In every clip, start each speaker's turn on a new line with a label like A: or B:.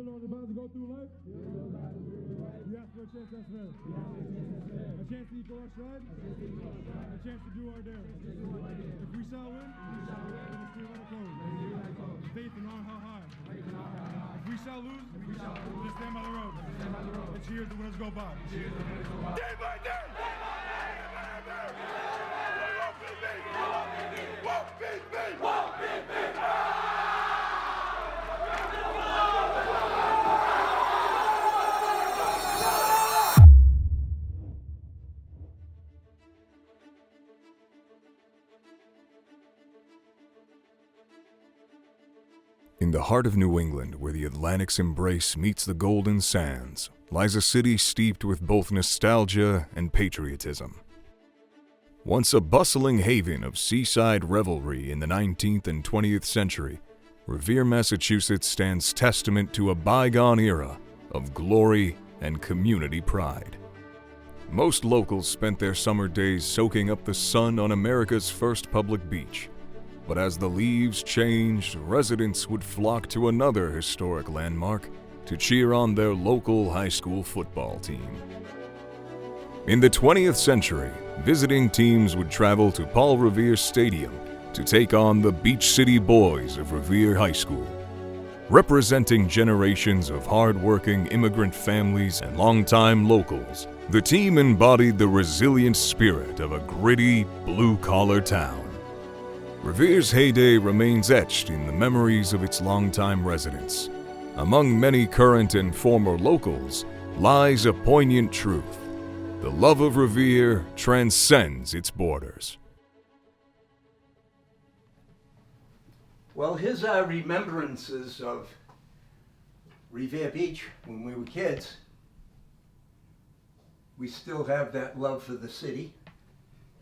A: feel what it's about to go through life? You ask for a chance, that's fair. A chance to equal our stride, a chance to do our dare. If we shall win, then it's clear like a code. Faith and on how high. If we shall lose, then it's stand by the road. And cheers the winners go by. Day by day! Won't beat me! Won't beat me!
B: In the heart of New England, where the Atlantic's embrace meets the golden sands, lies a city steeped with both nostalgia and patriotism. Once a bustling haven of seaside revelry in the 19th and 20th century, Revere, Massachusetts stands testament to a bygone era of glory and community pride. Most locals spent their summer days soaking up the sun on America's first public beach. But as the leaves changed, residents would flock to another historic landmark to cheer on their local high school football team. In the 20th century, visiting teams would travel to Paul Revere Stadium to take on the Beach City Boys of Revere High School. Representing generations of hard-working immigrant families and longtime locals, the team embodied the resilient spirit of a gritty, blue-collar town. Revere's heyday remains etched in the memories of its longtime residents. Among many current and former locals lies a poignant truth. The love of Revere transcends its borders.
C: Well, here's our remembrances of Revere Beach when we were kids. We still have that love for the city.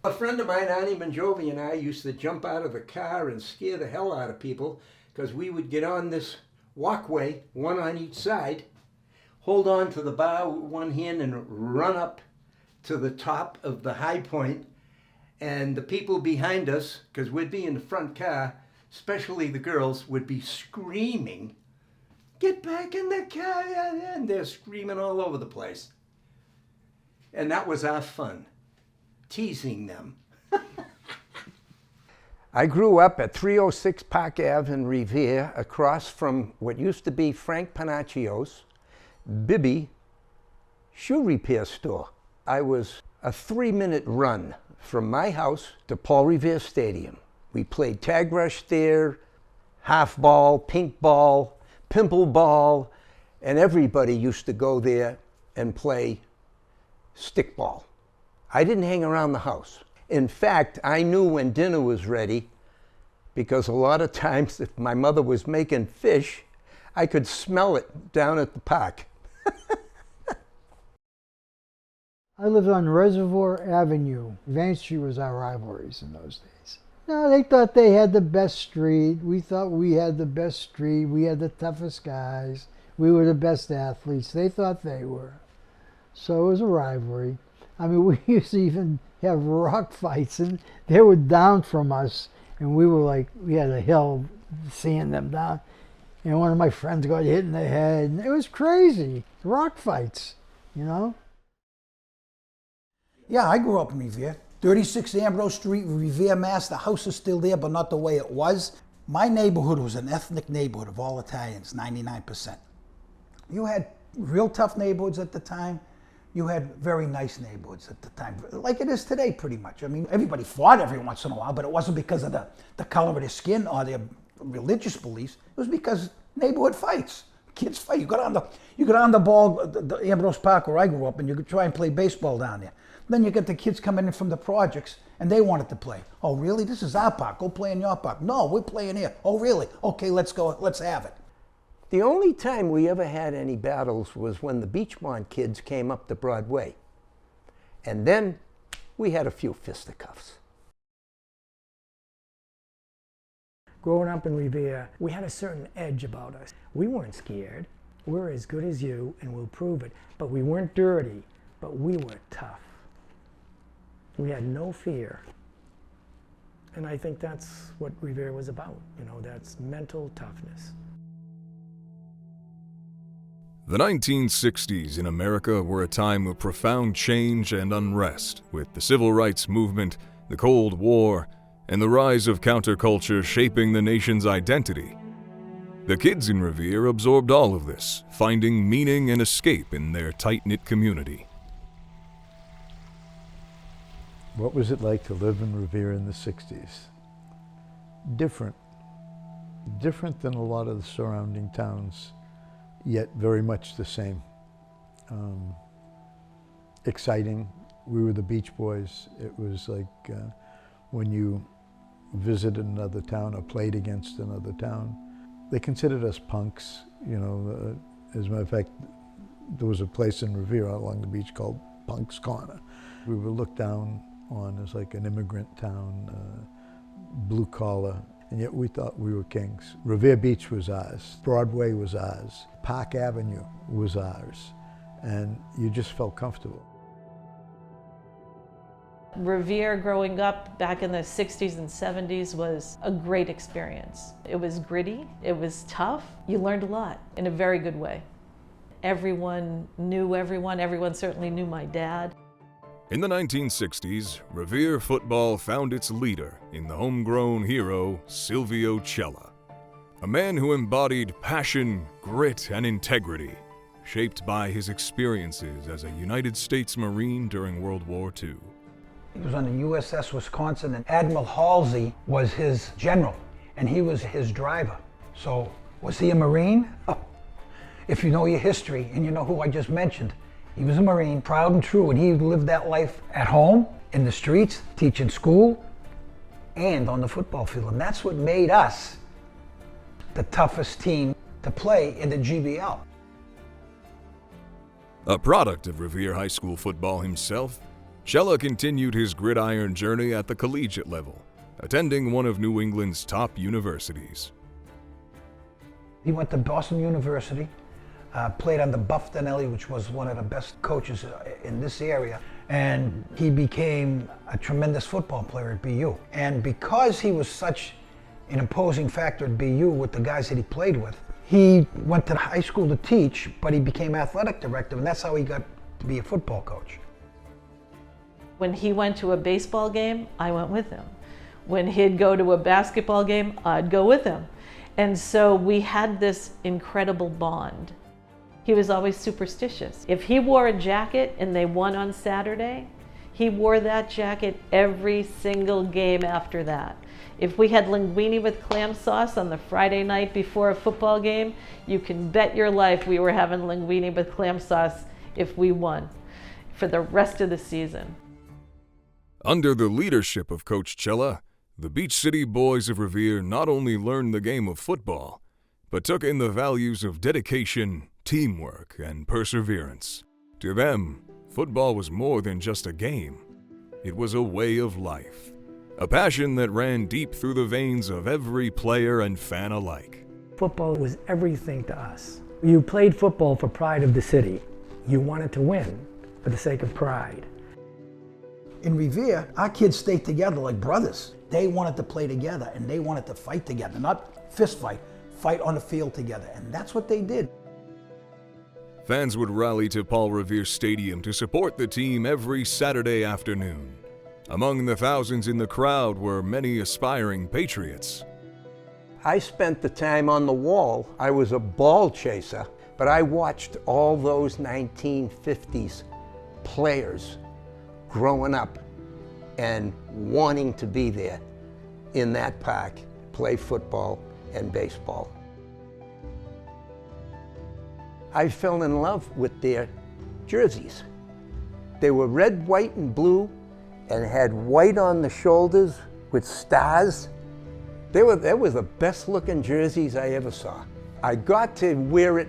C: A friend of mine, Ani Manjovi, and I used to jump out of the car and scare the hell out of people because we would get on this walkway, one on each side, hold on to the bar with one hand and run up to the top of the high point. And the people behind us, because we'd be in the front car, especially the girls, would be screaming, "Get back in the car!" And they're screaming all over the place. And that was our fun. Teasing them. I grew up at 306 Park Ave in Revere, across from what used to be Frank Panaccio's Bibby shoe repair store. I was a 3-minute run from my house to Paul Revere Stadium. We played tag rush there, half ball, pink ball, pimple ball, and everybody used to go there and play stickball. I didn't hang around the house. In fact, I knew when dinner was ready because a lot of times if my mother was making fish, I could smell it down at the park.
D: I lived on Reservoir Avenue. Vane Street was our rivalries in those days. No, they thought they had the best street. We thought we had the best street. We had the toughest guys. We were the best athletes. They thought they were. So it was a rivalry. I mean, we used to even have rock fights, and they were down from us, and we were like, we had a hill seeing them down, and one of my friends got hit in the head, and it was crazy. Rock fights, you know?
E: Yeah, I grew up in Revere. 36 Ambrose Street, Revere, Mass. The house is still there, but not the way it was. My neighborhood was an ethnic neighborhood of all Italians, 99%. You had real tough neighborhoods at the time. You had very nice neighborhoods at the time, like it is today pretty much. I mean, everybody fought every once in a while, but it wasn't because of the color of their skin or their religious beliefs. It was because neighborhood fights. Kids fight. You got on the ball, the Ambrose Park where I grew up, and you could try and play baseball down there. Then you get the kids coming in from the projects, and they wanted to play. Oh, really? This is our park. Go play in your park. No, we're playing here. Oh, really? Okay, let's go. Let's have it.
C: The only time we ever had any battles was when the Beachmont kids came up to Broadway. And then we had a few fisticuffs.
F: Growing up in Revere, we had a certain edge about us. We weren't scared. We're as good as you, and we'll prove it. But we weren't dirty, but we were tough. We had no fear. And I think that's what Revere was about. You know, that's mental toughness.
B: The 1960s in America were a time of profound change and unrest, with the civil rights movement, the Cold War, and the rise of counterculture shaping the nation's identity. The kids in Revere absorbed all of this, finding meaning and escape in their tight-knit community.
G: What was it like to live in Revere in the 60s? Different. Different than a lot of the surrounding towns, yet very much the same. Exciting. We were the Beach Boys. It was like when you visited another town or played against another town. They considered us punks, you know. As a matter of fact, there was a place in Revere along the beach called Punk's Corner. We were looked down on as like an immigrant town, blue collar, and yet we thought we were kings. Revere Beach was ours. Broadway was ours. Park Avenue was ours. And you just felt comfortable.
H: Revere growing up back in the 60s and 70s was a great experience. It was gritty, it was tough. You learned a lot in a very good way. Everyone knew everyone certainly knew my dad.
B: In the 1960s, Revere football found its leader in the homegrown hero, Silvio Cella. A man who embodied passion, grit, and integrity, shaped by his experiences as a United States Marine during World War II.
E: He was on the USS Wisconsin, and Admiral Halsey was his general, and he was his driver. So, was he a Marine? Oh. If you know your history, and you know who I just mentioned, he was a Marine, proud and true, and he lived that life at home, in the streets, teaching school, and on the football field. And that's what made us the toughest team to play in the GBL.
B: A product of Revere High School football himself, Cella continued his gridiron journey at the collegiate level, attending one of New England's top universities.
E: He went to Boston University, played under Buff Donnelly, which was one of the best coaches in this area, and he became a tremendous football player at BU. And because he was such an imposing factor at BU with the guys that he played with, he went to high school to teach, but he became athletic director, and that's how he got to be a football coach.
H: When he went to a baseball game, I went with him. When he'd go to a basketball game, I'd go with him. And so we had this incredible bond. He was always superstitious. If he wore a jacket and they won on Saturday, he wore that jacket every single game after that. If we had linguine with clam sauce on the Friday night before a football game, you can bet your life we were having linguine with clam sauce if we won for the rest of the season.
B: Under the leadership of Coach Cella, the Beach City boys of Revere not only learned the game of football, but took in the values of dedication, teamwork, and perseverance. To them, football was more than just a game. It was a way of life, a passion that ran deep through the veins of every player and fan alike.
F: Football was everything to us. You played football for pride of the city. You wanted to win for the sake of pride.
E: In Revere, our kids stayed together like brothers. They wanted to play together and they wanted to fight together, not fist fight on the field together, and that's what they did.
B: Fans would rally to Paul Revere Stadium to support the team every Saturday afternoon. Among the thousands in the crowd were many aspiring patriots.
C: I spent the time on the wall. I was a ball chaser, but I watched all those 1950s players growing up and wanting to be there in that park, play football and baseball. I fell in love with their jerseys. They were red, white, and blue and had white on the shoulders with stars. They were the best looking jerseys I ever saw. I got to wear it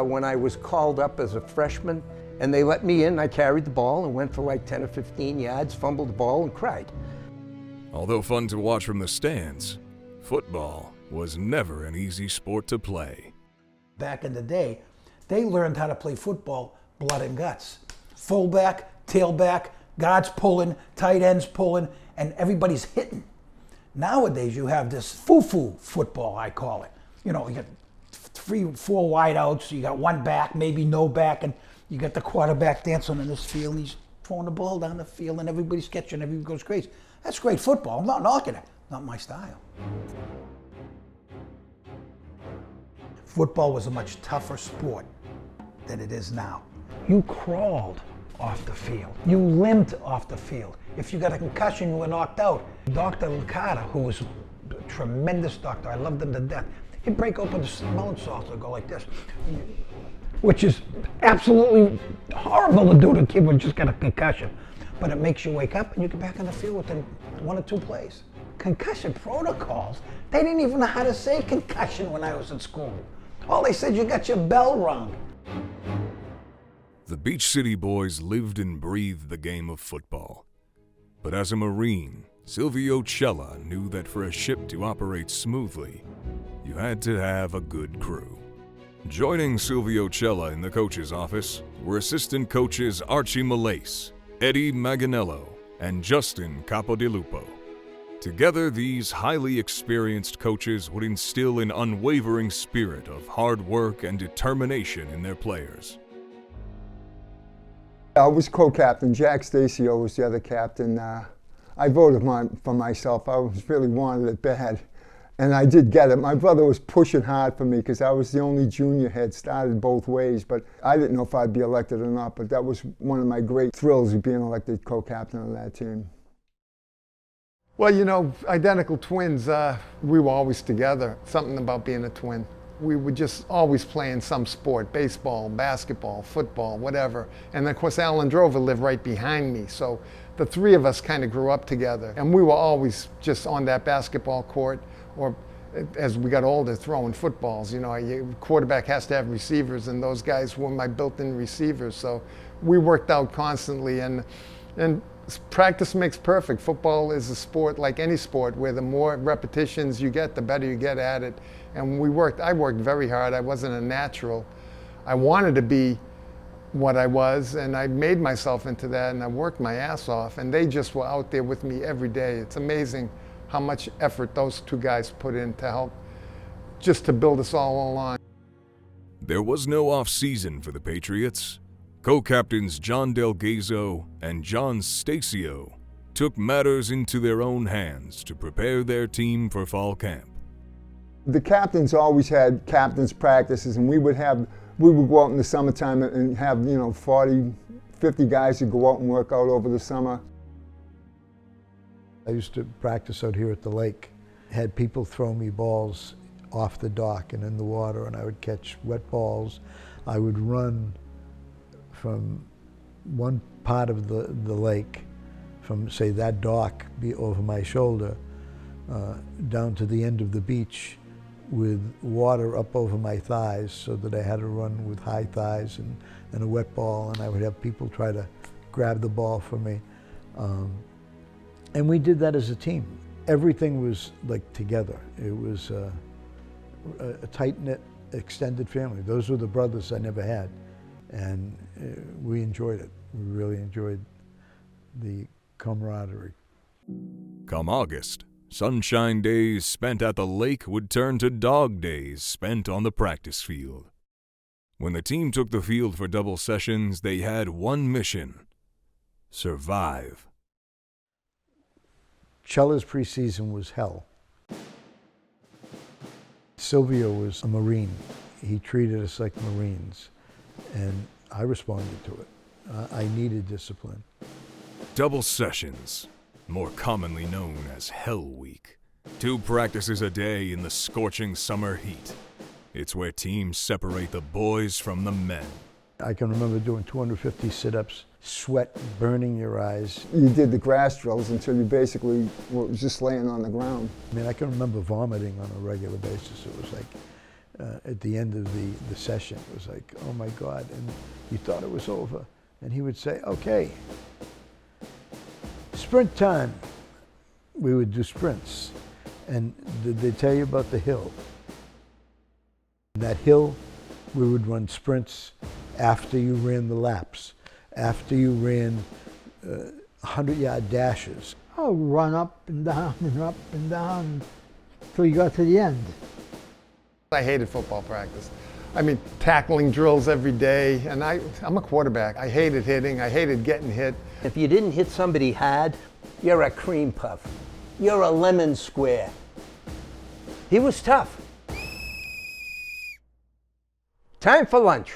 C: when I was called up as a freshman, and they let me in. I carried the ball and went for like 10 or 15 yards, fumbled the ball, and cried.
B: Although fun to watch from the stands, football was never an easy sport to play.
E: Back in the day, they learned how to play football blood and guts. Fullback, tailback, guards pulling, tight ends pulling, and everybody's hitting. Nowadays, you have this foo-foo football, I call it. You know, you got 3, 4 wideouts. You got one back, maybe no back, and you got the quarterback dancing in this field. And he's throwing the ball down the field, and everybody's catching. Everybody goes crazy. That's great football. I'm not knocking it. Not my style. Football was a much tougher sport than it is now. You crawled off the field. You limped off the field. If you got a concussion, you were knocked out. Dr. Licata, who was a tremendous doctor, I loved him to death, he'd break open the melon salts and go like this, which is absolutely horrible to do to a kid who just got a concussion. But it makes you wake up and you get back on the field within 1 or 2 plays. Concussion protocols, they didn't even know how to say concussion when I was in school. All they said, you got your bell rung.
B: The Beach City boys lived and breathed the game of football. But as a Marine, Silvio Cella knew that for a ship to operate smoothly, you had to have a good crew. Joining Silvio Cella in the coach's office were assistant coaches Archie Malace, Eddie Maganello, and Justin Capodilupo. Together, these highly experienced coaches would instill an unwavering spirit of hard work and determination in their players.
I: I was co-captain. Jack Stacio was the other captain. I voted for myself. I really wanted it bad, and I did get it. My brother was pushing hard for me because I was the only junior head, started both ways, but I didn't know if I'd be elected or not, but that was one of my great thrills of being elected co-captain of that team.
J: Well, you know, identical twins, we were always together. Something about being a twin. We would just always play in some sport, baseball, basketball, football, whatever. And of course, Alan Drover lived right behind me. So the three of us kind of grew up together. And we were always just on that basketball court, or as we got older, throwing footballs. You know, a quarterback has to have receivers, and those guys were my built-in receivers. So we worked out constantly, and practice makes perfect. Football is a sport like any sport where the more repetitions you get, the better you get at it. And I worked very hard. I wasn't a natural. I wanted to be what I was, and I made myself into that, and I worked my ass off, and they just were out there with me every day. It's amazing how much effort those two guys put in to help, just to build us all along.
B: There was no off-season for the Patriots. Co-captains John Delgazo and John Stacio took matters into their own hands to prepare their team for fall camp.
I: The captains always had captains practices, and we would go out in the summertime and have, 40, 50 guys who go out and work out over the summer.
G: I used to practice out here at the lake. Had people throw me balls off the dock and in the water, and I would catch wet balls. I would run from one part of the lake, from say that dock be over my shoulder, down to the end of the beach with water up over my thighs, so that I had to run with high thighs and a wet ball, and I would have people try to grab the ball for me. And we did that as a team. Everything was like together. It was a tight-knit, extended family. Those were the brothers I never had. And we enjoyed it. We really enjoyed the camaraderie.
B: Come August, sunshine days spent at the lake would turn to dog days spent on the practice field. When the team took the field for double sessions, they had one mission: survive.
G: Cella's preseason was hell. Silvio was a Marine. He treated us like Marines, and I responded to it. I needed discipline.
B: Double sessions, more commonly known as Hell Week. 2 practices a day in the scorching summer heat. It's where teams separate the boys from the men.
G: I can remember doing 250 sit-ups, sweat burning your eyes.
I: You did the grass drills until you basically were just laying on the ground.
G: I mean, I can remember vomiting on a regular basis. It was like, at the end of the session, it was like, oh my God, and you thought it was over. And he would say, okay, sprint time. We would do sprints. And did they tell you about the hill? That hill, we would run sprints after you ran the laps, after you ran 100-yard dashes.
D: Oh, run up and down until you got to the end.
J: I hated football practice. I mean, tackling drills every day, and I'm a quarterback. I hated hitting, I hated getting hit.
C: If you didn't hit somebody hard, you're a cream puff. You're a lemon square. He was tough. Time for lunch.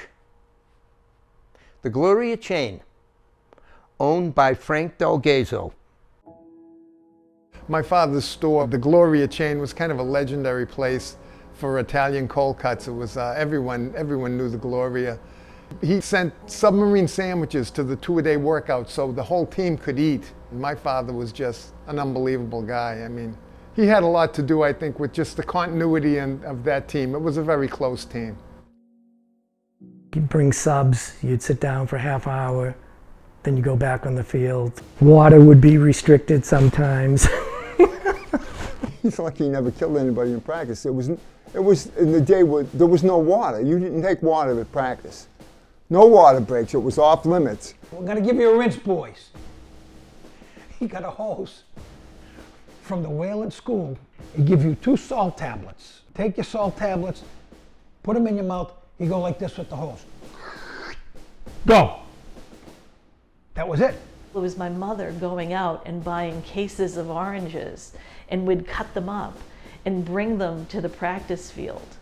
C: The Gloria chain, owned by Frank Delgazzo.
J: My father's store, the Gloria chain, was kind of a legendary place for Italian cold cuts. It was everyone knew the Gloria. He sent submarine sandwiches to the two-a-day workouts so the whole team could eat. My father was just an unbelievable guy. I mean, he had a lot to do, I think, with just the continuity of that team. It was a very close team.
F: You'd bring subs, you'd sit down for a half hour, then you go back on the field. Water would be restricted sometimes.
I: He's lucky he never killed anybody in practice. It was in the day where there was no water. You didn't take water at practice. No water breaks. It was off limits.
E: We're gonna give you a rinse, boys. He got a hose from the Wayland School. He give you 2 salt tablets. Take your salt tablets, put them in your mouth. You go like this with the hose. Go. That was it.
H: It was my mother going out and buying cases of oranges, and we'd cut them up and bring them to the practice field.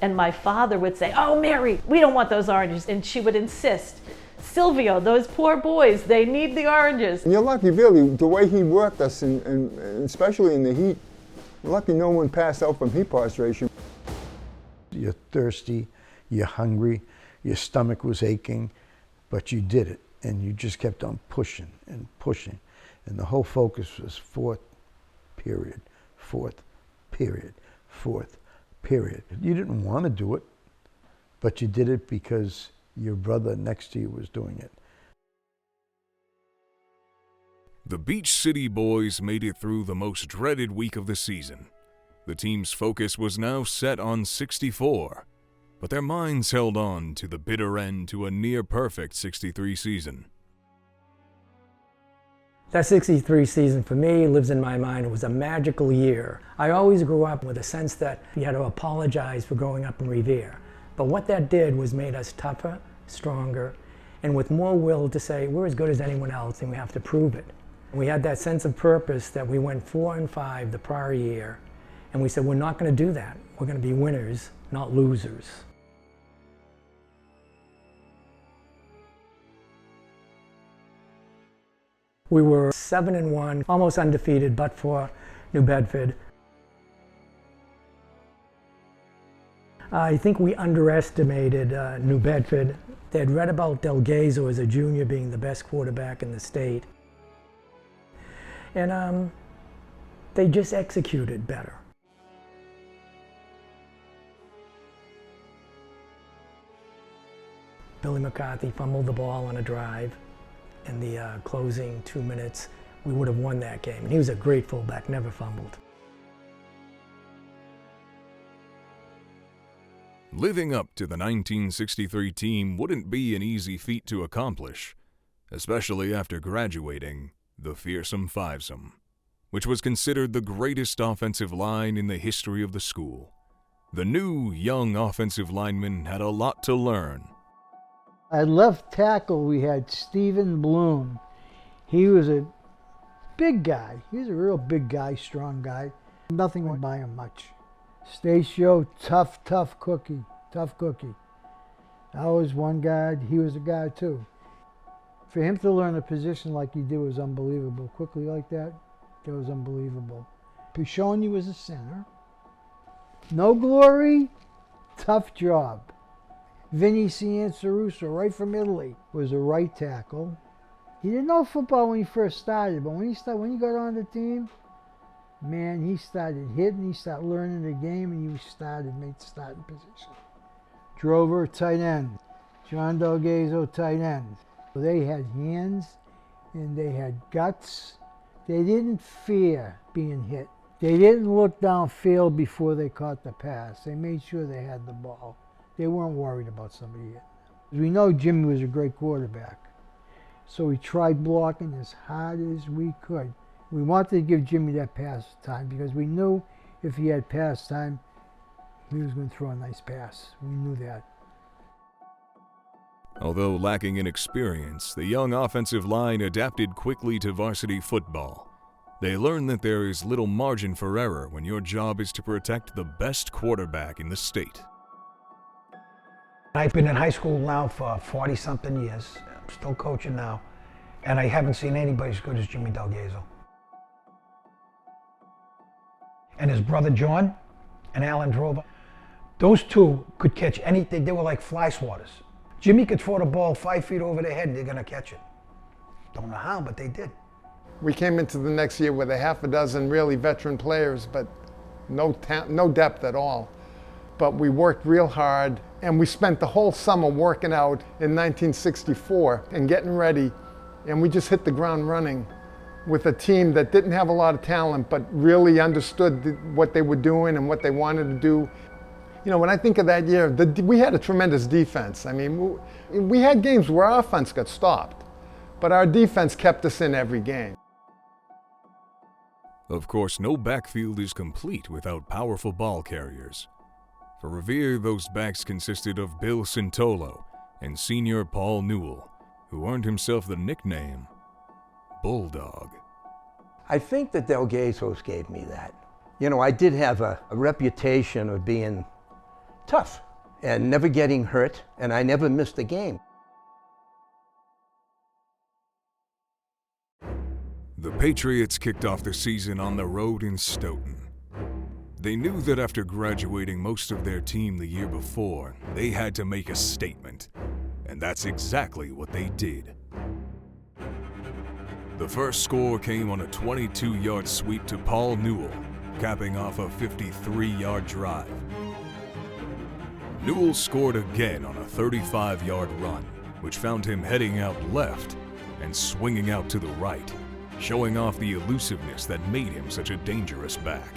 H: And my father would say, "Oh, Mary, we don't want those oranges." And she would insist, "Silvio, those poor boys, they need the oranges."
I: And you're lucky, really, the way he worked us, and especially in the heat, you're lucky no one passed out from heat prostration.
G: You're thirsty, you're hungry, your stomach was aching, but you did it, and you just kept on pushing and pushing. And the whole focus was fourth period, fourth period, fourth period. You didn't want to do it, but you did it because your brother next to you was doing it.
B: The Beach City boys made it through the most dreaded week of the season. The team's focus was now set on 64, but their minds held on to the bitter end to a near-perfect 63 season.
F: That 63 season for me lives in my mind. It was a magical year. I always grew up with a sense that you had to apologize for growing up in Revere. But what that did was made us tougher, stronger, and with more will to say we're as good as anyone else and we have to prove it. We had that sense of purpose that we went 4-5 the prior year, and we said we're not going to do that. We're going to be winners, not losers. We were 7-1, almost undefeated, but for New Bedford. I think we underestimated New Bedford. They had read about Delgazzo as a junior being the best quarterback in the state. And they just executed better. Billy McCarthy fumbled the ball on a drive. In the closing 2 minutes, we would have won that game. And he was a great fullback, never fumbled.
B: Living up to the 1963 team wouldn't be an easy feat to accomplish, especially after graduating the fearsome fivesome, which was considered the greatest offensive line in the history of the school. The new, young offensive lineman had a lot to learn.
D: At left tackle, we had Stephen Bloom. He was a big guy. He was a real big guy, strong guy. Nothing went by him much. Stacio, tough cookie, tough cookie. I was one guy, he was a guy too. For him to learn a position like he did was unbelievable. Quickly like that, it was unbelievable. Pishoni was a center. No glory, tough job. Vinny Cianceruso, right from Italy, was a right tackle. He didn't know football when he first started, but when he got on the team, man, he started hitting, he started learning the game, and he made the starting position. Drover, tight end. John Delgazzo, tight end. They had hands, and they had guts. They didn't fear being hit. They didn't look downfield before they caught the pass. They made sure they had the ball. They weren't worried about somebody hitting them. We know Jimmy was a great quarterback, so we tried blocking as hard as we could. We wanted to give Jimmy that pass time because we knew if he had pass time, He was going to throw a nice pass. We knew that.
B: Although lacking in experience, the young offensive line adapted quickly to varsity football. They learned that there is little margin for error when your job is to protect the best quarterback in the state.
E: I've been in high school now for 40-something years. I'm still coaching now, and I haven't seen anybody as good as Jimmy Delgado. And his brother John and Alan Drover, those two could catch anything. They were like fly swatters. Jimmy could throw the ball 5 feet over their head and they're gonna catch it. Don't know how, but they did.
J: We came into the next year with a half a dozen really veteran players, but no depth at all. But we worked real hard, and we spent the whole summer working out in 1964 and getting ready, and we just hit the ground running with a team that didn't have a lot of talent, but really understood what they were doing and what they wanted to do. You know, when I think of that year, we had a tremendous defense. I mean, we had games where our offense got stopped, but our defense kept us in every game.
B: Of course, no backfield is complete without powerful ball carriers. For Revere, those backs consisted of Bill Cintolo and senior Paul Newell, who earned himself the nickname Bulldog.
C: I think the Delgazos gave me that. You know, I did have a reputation of being tough and never getting hurt, and I never missed a game.
B: The Patriots kicked off the season on the road in Stoughton. They knew that after graduating most of their team the year before, they had to make a statement, and that's exactly what they did. The first score came on a 22-yard sweep to Paul Newell, capping off a 53-yard drive. Newell scored again on a 35-yard run, which found him heading out left and swinging out to the right, showing off the elusiveness that made him such a dangerous back.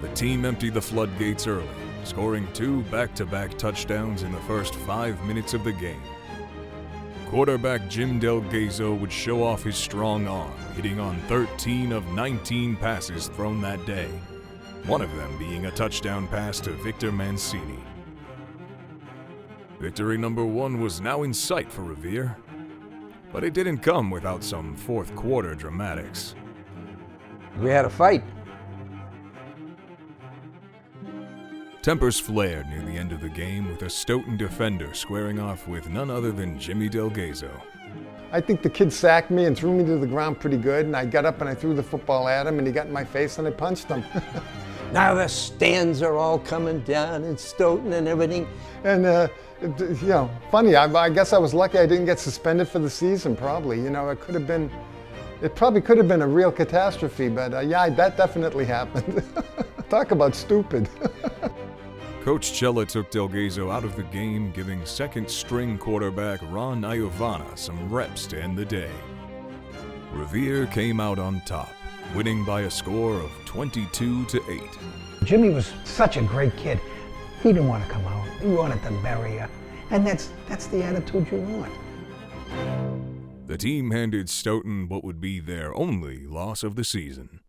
B: The team emptied the floodgates early, scoring 2 back-to-back touchdowns in the first 5 minutes of the game. Quarterback Jim Delgazo would show off his strong arm, hitting on 13 of 19 passes thrown that day, one of them being a touchdown pass to Victor Mancini. Victory number 1 was now in sight for Revere, but it didn't come without some fourth quarter dramatics.
C: We had a fight.
B: Tempers flared near the end of the game with a Stoughton defender squaring off with none other than Jimmy Delgazo.
J: I think the kid sacked me and threw me to the ground pretty good, and I got up and I threw the football at him, and he got in my face and I punched him.
C: Now the stands are all coming down in Stoughton and everything.
J: And, you know, funny, I guess I was lucky I didn't get suspended for the season, probably. You know, it probably could have been a real catastrophe, but yeah, that definitely happened. Talk about stupid.
B: Coach Cella took Delgazo out of the game, giving second-string quarterback Ron Iovana some reps to end the day. Revere came out on top, winning by a score of 22-8.
E: Jimmy was such a great kid. He didn't want to come out. He wanted to bury you. And that's the attitude you want.
B: The team handed Stoughton what would be their only loss of the season.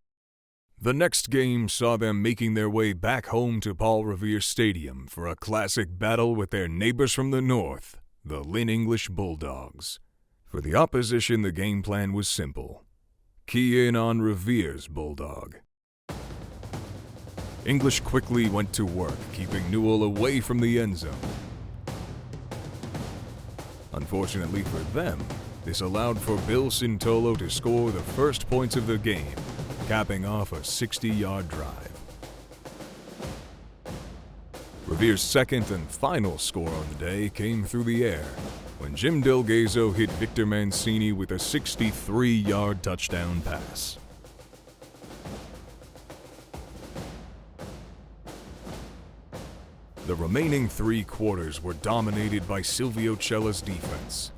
B: The next game saw them making their way back home to Paul Revere Stadium for a classic battle with their neighbors from the north, the Lynn English Bulldogs. For the opposition, the game plan was simple. Key in on Revere's Bulldog. English quickly went to work, keeping Newell away from the end zone. Unfortunately for them, this allowed for Bill Cintolo to score the first points of the game, capping off a 60-yard drive. Revere's second and final score of the day came through the air when Jim Delgazo hit Victor Mancini with a 63-yard touchdown pass. The remaining 3 quarters were dominated by Silvio Cella's defense,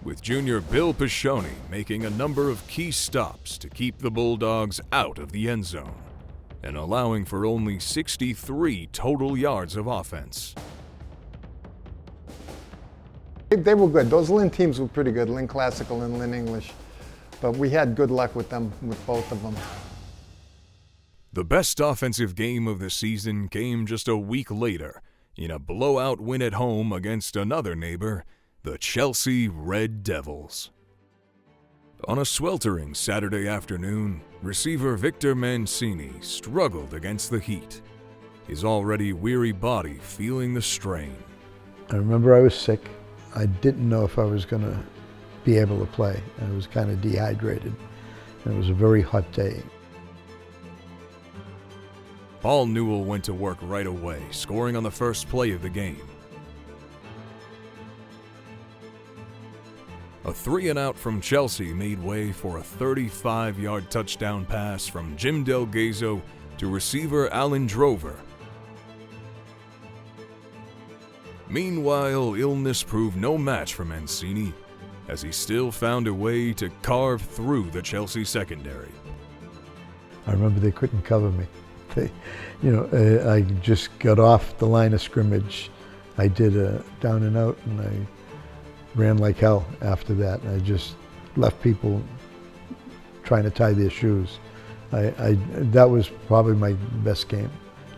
B: with junior Bill Piscioni making a number of key stops to keep the Bulldogs out of the end zone and allowing for only 63 total yards of offense.
J: They were good. Those Lynn teams were pretty good, Lynn Classical and Lynn English, but we had good luck with them, with both of them.
B: The best offensive game of the season came just a week later in a blowout win at home against another neighbor, the Chelsea Red Devils. On a sweltering Saturday afternoon, receiver Victor Mancini struggled against the heat, his already weary body feeling the strain.
G: I remember I was sick. I didn't know if I was going to be able to play. I was kind of dehydrated, and it was a very hot day.
B: Paul Newell went to work right away, scoring on the first play of the game. A 3-and-out from Chelsea made way for a 35-yard touchdown pass from Jim Delgado to receiver Alan Drover. Meanwhile, illness proved no match for Mancini, as he still found a way to carve through the Chelsea secondary.
G: I remember they couldn't cover me. I just got off the line of scrimmage. I did a down and out, and I ran like hell after that. I just left people trying to tie their shoes. That was probably my best game.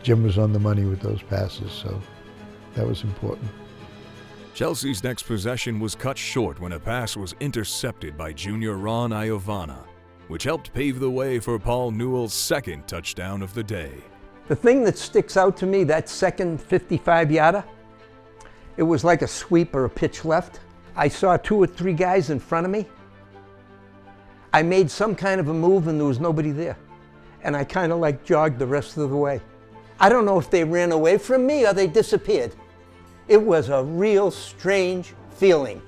G: Jim was on the money with those passes, so that was important.
B: Chelsea's next possession was cut short when a pass was intercepted by junior Ron Iovana, which helped pave the way for Paul Newell's second touchdown of the day.
C: The thing that sticks out to me, that second 55-yarder, it was like a sweep or a pitch left. I saw 2 or 3 guys in front of me. I made some kind of a move and there was nobody there. And I kind of like jogged the rest of the way. I don't know if they ran away from me or they disappeared. It was a real strange feeling.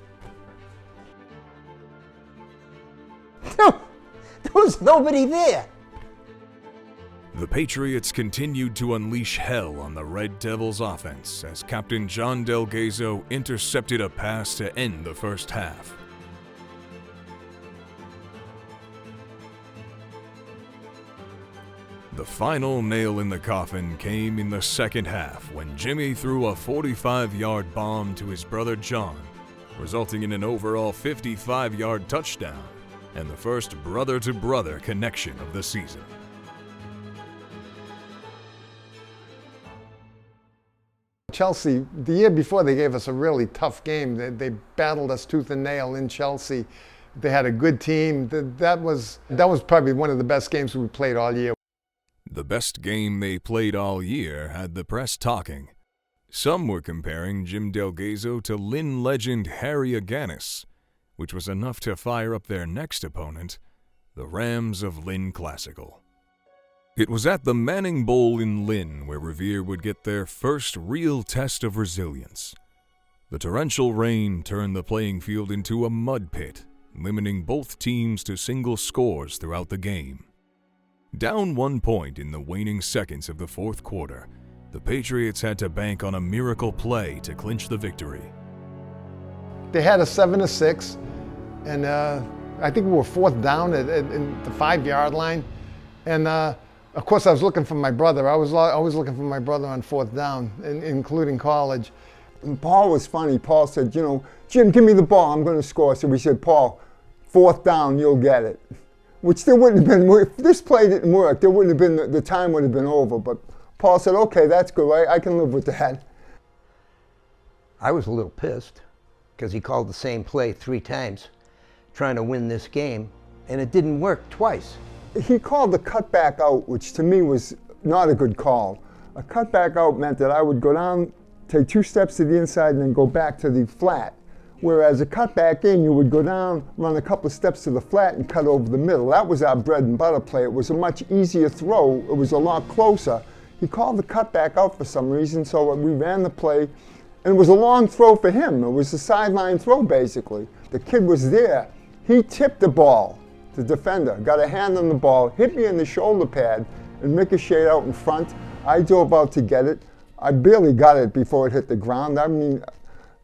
C: There was nobody there.
B: The Patriots continued to unleash hell on the Red Devils offense as Captain John Delgado intercepted a pass to end the first half. The final nail in the coffin came in the second half when Jimmy threw a 45-yard bomb to his brother John, resulting in an overall 55-yard touchdown and the first brother-to-brother connection of the season.
J: Chelsea, the year before, they gave us a really tough game. They battled us tooth and nail in Chelsea. They had a good team. That was probably one of the best games we played all year.
B: The best game they played all year had the press talking. Some were comparing Jim Delgado to Lynn legend Harry Aganis, which was enough to fire up their next opponent, the Rams of Lynn Classical. It was at the Manning Bowl in Lynn where Revere would get their first real test of resilience. The torrential rain turned the playing field into a mud pit, limiting both teams to single scores throughout the game. Down 1 point in the waning seconds of the fourth quarter, the Patriots had to bank on a miracle play to clinch the victory.
J: They had a 7-6, and I think we were 4th down at the 5-yard line. And of course, I was looking for my brother. I was always looking for my brother on 4th down, including college.
I: And Paul was funny. Paul said, Jim, give me the ball. I'm going to score. So we said, Paul, 4th down, you'll get it. Which there wouldn't have been, if this play didn't work, there wouldn't have been, the time would have been over. But Paul said, okay, that's good. I can live with that.
C: I was a little pissed because he called the same play 3 times trying to win this game, and it didn't work twice.
I: He called the cutback out, which to me was not a good call. A cutback out meant that I would go down, take 2 steps to the inside, and then go back to the flat. Whereas a cutback in, you would go down, run a couple of steps to the flat, and cut over the middle. That was our bread and butter play. It was a much easier throw. It was a lot closer. He called the cutback out for some reason, so we ran the play, and it was a long throw for him. It was a sideline throw, basically. The kid was there. He tipped the ball. The defender got a hand on the ball, hit me in the shoulder pad, and ricocheted out in front. I dove out to get it. I barely got it before it hit the ground. I mean,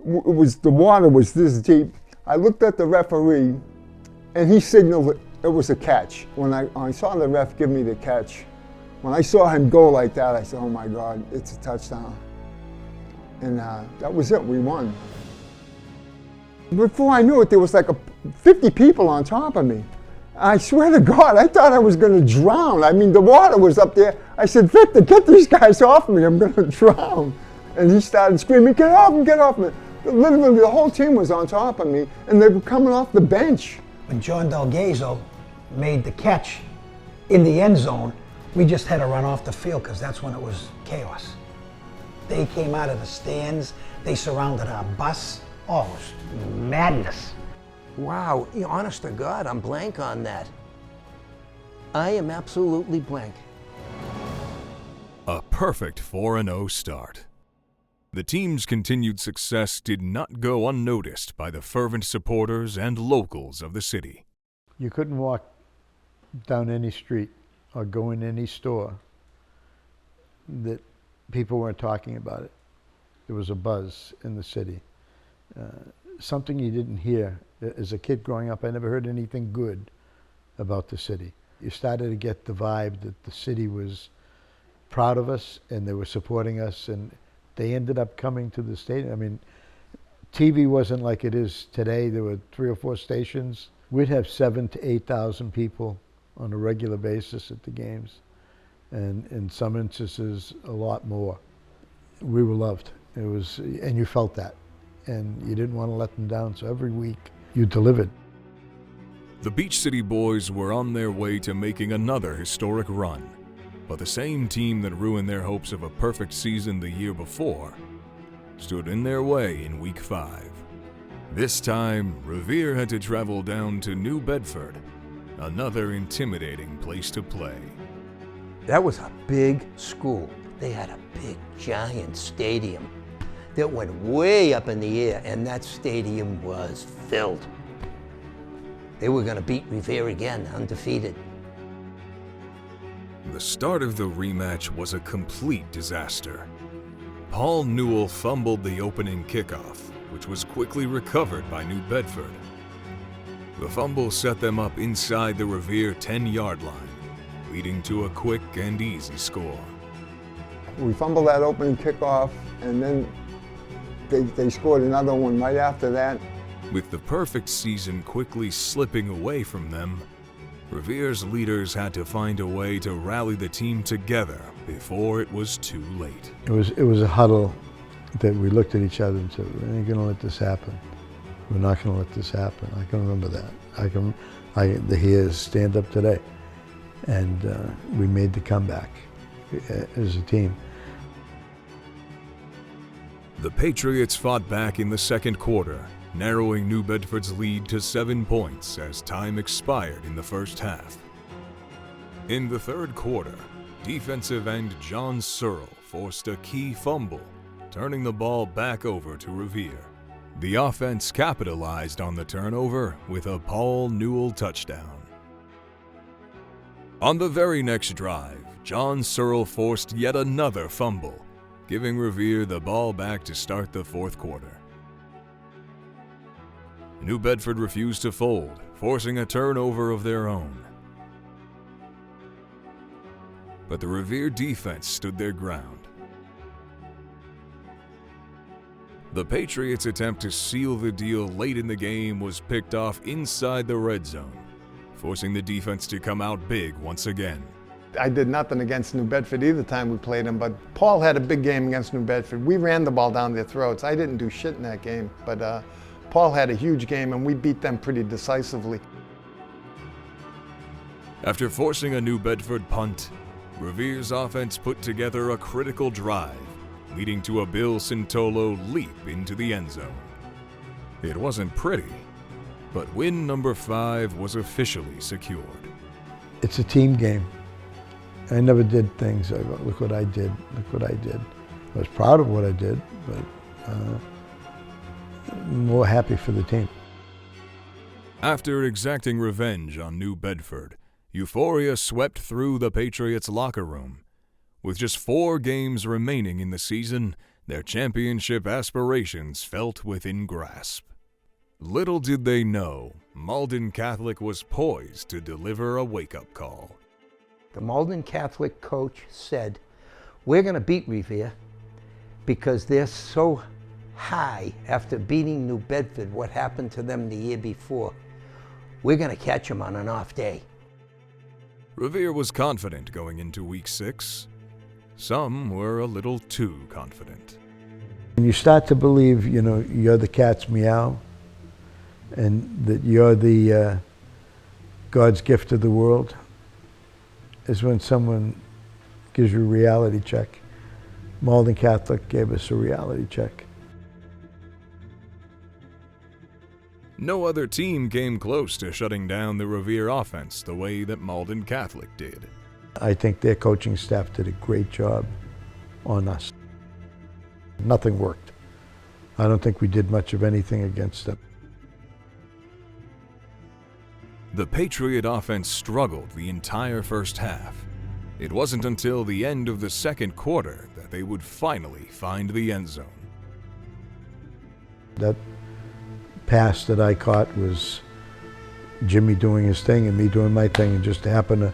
I: the water was this deep. I looked at the referee, and he signaled it was a catch. When I saw the ref give me the catch, when I saw him go like that, I said, oh my God, it's a touchdown. And that was it, we won. Before I knew it, there was like 50 people on top of me. I swear to God, I thought I was going to drown. I mean, the water was up there. I said, Victor, get these guys off me. I'm going to drown. And he started screaming, get off me, get off me. Literally, the whole team was on top of me, and they were coming off the bench.
E: When John Delgazo made the catch in the end zone, we just had to run off the field because that's when it was chaos. They came out of the stands, they surrounded our bus. Oh, it was madness.
C: Wow, honest to God, I'm blank on that. I am absolutely blank.
B: A perfect 4-0 start. The team's continued success did not go unnoticed by the fervent supporters and locals of the city.
G: You couldn't walk down any street or go in any store that people weren't talking about it. There was a buzz in the city. Something you didn't hear. As a kid growing up, I never heard anything good about the city. You started to get the vibe that the city was proud of us and they were supporting us, and they ended up coming to the stadium. I mean, TV wasn't like it is today. There were 3 or 4 stations. We'd have 7,000 to 8,000 people on a regular basis at the games, and in some instances, a lot more. We were loved. It was, and you felt that, and you didn't want to let them down. So every week, you delivered.
B: The Beach City Boys were on their way to making another historic run, but the same team that ruined their hopes of a perfect season the year before stood in their way in Week 5. This time, Revere had to travel down to New Bedford, another intimidating place to play.
C: That was a big school. They had a big, giant stadium that went way up in the air, and that stadium was filled. They were going to beat Revere again, undefeated.
B: The start of the rematch was a complete disaster. Paul Newell fumbled the opening kickoff, which was quickly recovered by New Bedford. The fumble set them up inside the Revere 10-yard line, leading to a quick and easy score.
I: We fumbled that opening kickoff, and then they scored another one right after that.
B: With the perfect season quickly slipping away from them, Revere's leaders had to find a way to rally the team together before it was too late.
G: It was a huddle that we looked at each other and said, "We ain't gonna let this happen. We're not gonna let this happen." I can remember that. The hairs stand up today. And we made the comeback as a team.
B: The Patriots fought back in the second quarter, narrowing New Bedford's lead to 7 points as time expired in the first half. In the third quarter, defensive end John Searle forced a key fumble, turning the ball back over to Revere. The offense capitalized on the turnover with a Paul Newell touchdown. On the very next drive, John Searle forced yet another fumble, giving Revere the ball back to start the fourth quarter. New Bedford refused to fold, forcing a turnover of their own. But the Revere defense stood their ground. The Patriots' attempt to seal the deal late in the game was picked off inside the red zone, forcing the defense to come out big once again.
J: I did nothing against New Bedford either time we played them, but Paul had a big game against New Bedford. We ran the ball down their throats. I didn't do shit in that game, but Paul had a huge game and we beat them pretty decisively.
B: After forcing a New Bedford punt, Revere's offense put together a critical drive, leading to a Bill Sintolo leap into the end zone. It wasn't pretty, but win number 5 was officially secured.
G: It's a team game. I never did things, I go, look what I did, look what I did. I was proud of what I did, but more happy for the team.
B: After exacting revenge on New Bedford, euphoria swept through the Patriots' locker room. With just 4 games remaining in the season, their championship aspirations felt within grasp. Little did they know, Malden Catholic was poised to deliver a wake-up call.
C: The Malden Catholic coach said, we're going to beat Revere because they're so high after beating New Bedford, what happened to them the year before. we're going to catch them on an off day.
B: Revere was confident going into Week 6. Some were a little too confident.
G: When you start to believe, you know, you're the cat's meow and that you're the God's gift to the world, is when someone gives you a reality check. Malden Catholic gave us a reality check.
B: No other team came close to shutting down the Revere offense the way that Malden Catholic did.
G: I think their coaching staff did a great job on us. Nothing worked. I don't think we did much of anything against them.
B: The Patriot offense struggled the entire first half. It wasn't until the end of the second quarter that they would finally find the end zone.
G: That pass that I caught was Jimmy doing his thing and me doing my thing and just happened to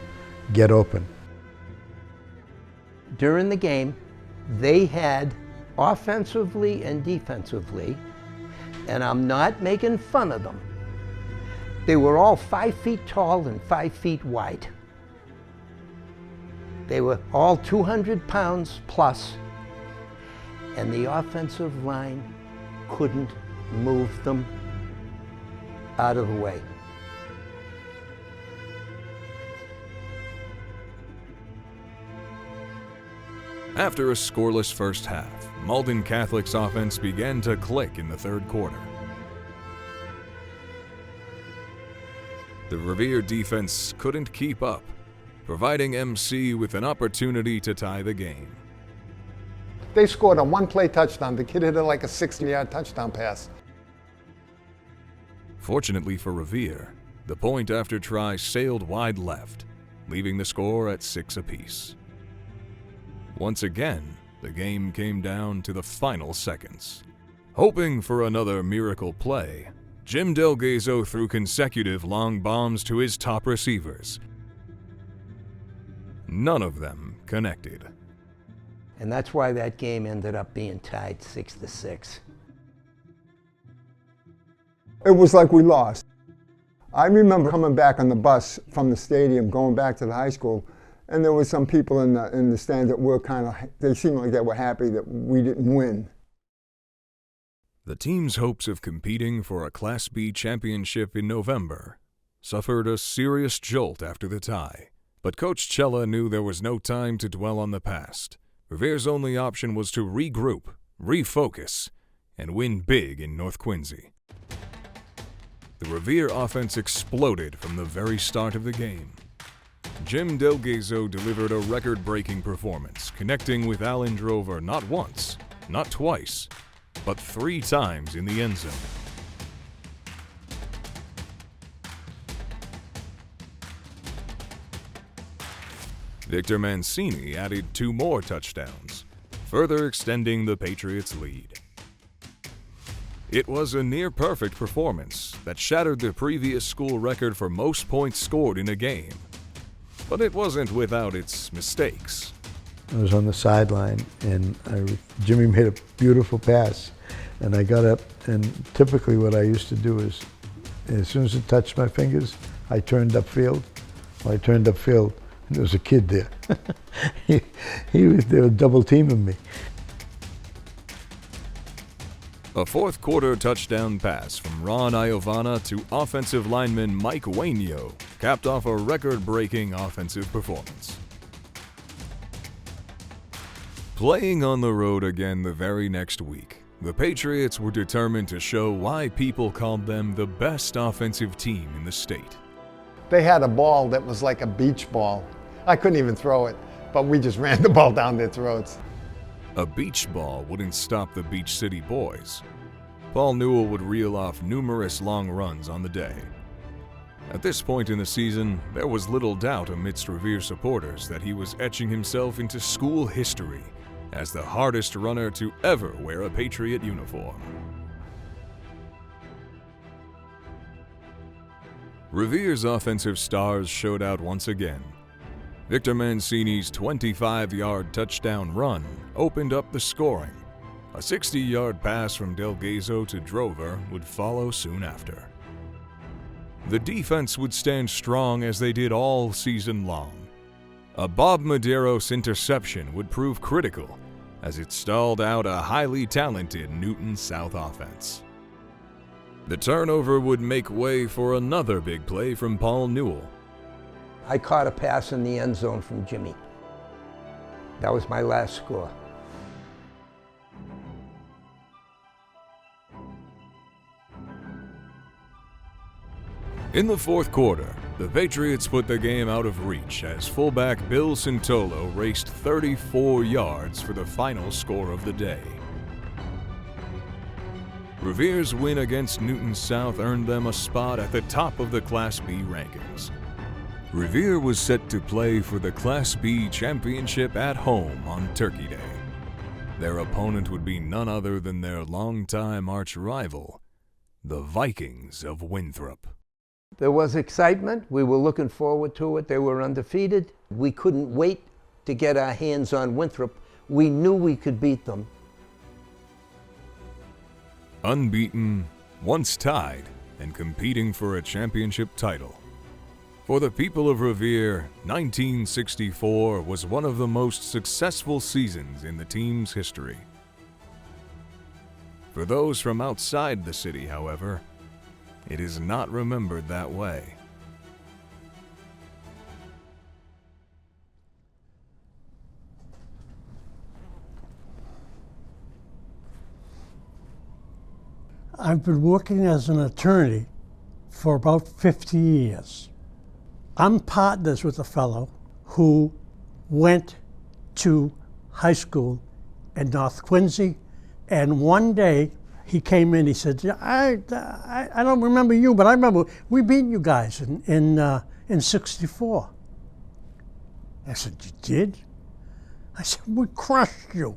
G: get open.
C: During the game, they had offensively and defensively, and I'm not making fun of them, they were all 5 feet tall and 5 feet wide. They were all 200 pounds plus, and the offensive line couldn't move them out of the way.
B: After a scoreless first half, Malden Catholic's offense began to click in the third quarter. The Revere defense couldn't keep up, providing MC with an opportunity to tie the game.
J: They scored a one-play touchdown. The kid hit it like a 60-yard touchdown pass.
B: Fortunately for Revere, the point after try sailed wide left, leaving the score at 6 apiece. Once again, the game came down to the final seconds. Hoping for another miracle play, Jim Delgazo threw consecutive long bombs to his top receivers. None of them connected.
C: And that's why that game ended up being tied 6-6.
I: It was like we lost. I remember coming back on the bus from the stadium, going back to the high school, and there were some people in the stand that were they seemed like they were happy that we didn't win.
B: The team's hopes of competing for a Class B championship in November suffered a serious jolt after the tie. But Coach Cella knew there was no time to dwell on the past. Revere's only option was to regroup, refocus, and win big in North Quincy. The Revere offense exploded from the very start of the game. Jim Delgazo delivered a record-breaking performance, connecting with Alan Drover not once, not twice, but 3 times in the end zone. Victor Mancini added 2 more touchdowns, further extending the Patriots' lead. It was a near-perfect performance that shattered the previous school record for most points scored in a game. But it wasn't without its mistakes.
G: I was on the sideline and Jimmy made a beautiful pass and I got up, and typically what I used to do is as soon as it touched my fingers, I turned upfield. Well, I turned upfield and there was a kid there. They were double teaming me.
B: A fourth-quarter touchdown pass from Ron Iovana to offensive lineman Mike Wainio capped off a record-breaking offensive performance. Playing on the road again the very next week, the Patriots were determined to show why people called them the best offensive team in the state.
J: They had a ball that was like a beach ball. I couldn't even throw it, but we just ran the ball down their throats.
B: A beach ball wouldn't stop the Beach City boys. Paul Newell would reel off numerous long runs on the day. At this point in the season, there was little doubt amidst Revere supporters that he was etching himself into school history as the hardest runner to ever wear a Patriot uniform. Revere's offensive stars showed out once again. Victor Mancini's 25-yard touchdown run opened up the scoring. A 60-yard pass from Delgazo to Drover would follow soon after. The defense would stand strong as they did all season long. A Bob Medeiros interception would prove critical as it stalled out a highly talented Newton South offense. The turnover would make way for another big play from Paul Newell.
C: I caught a pass in the end zone from Jimmy. That was my last score.
B: In the fourth quarter, the Patriots put the game out of reach as fullback Bill Santolo raced 34 yards for the final score of the day. Revere's win against Newton South earned them a spot at the top of the Class B rankings. Revere was set to play for the Class B championship at home on Turkey Day. Their opponent would be none other than their longtime arch-rival, the Vikings of Winthrop.
C: There was excitement. We were looking forward to it. They were undefeated. We couldn't wait to get our hands on Winthrop. We knew we could beat them.
B: Unbeaten, once tied, and competing for a championship title. For the people of Revere, 1964 was one of the most successful seasons in the team's history. For those from outside the city, however, it is not remembered that way.
K: I've been working as an attorney for about 50 years. I'm partners with a fellow who went to high school in North Quincy, and one day he came in, he said, I don't remember you, but I remember we beat you guys in 64. I said, you did? I said, we crushed you.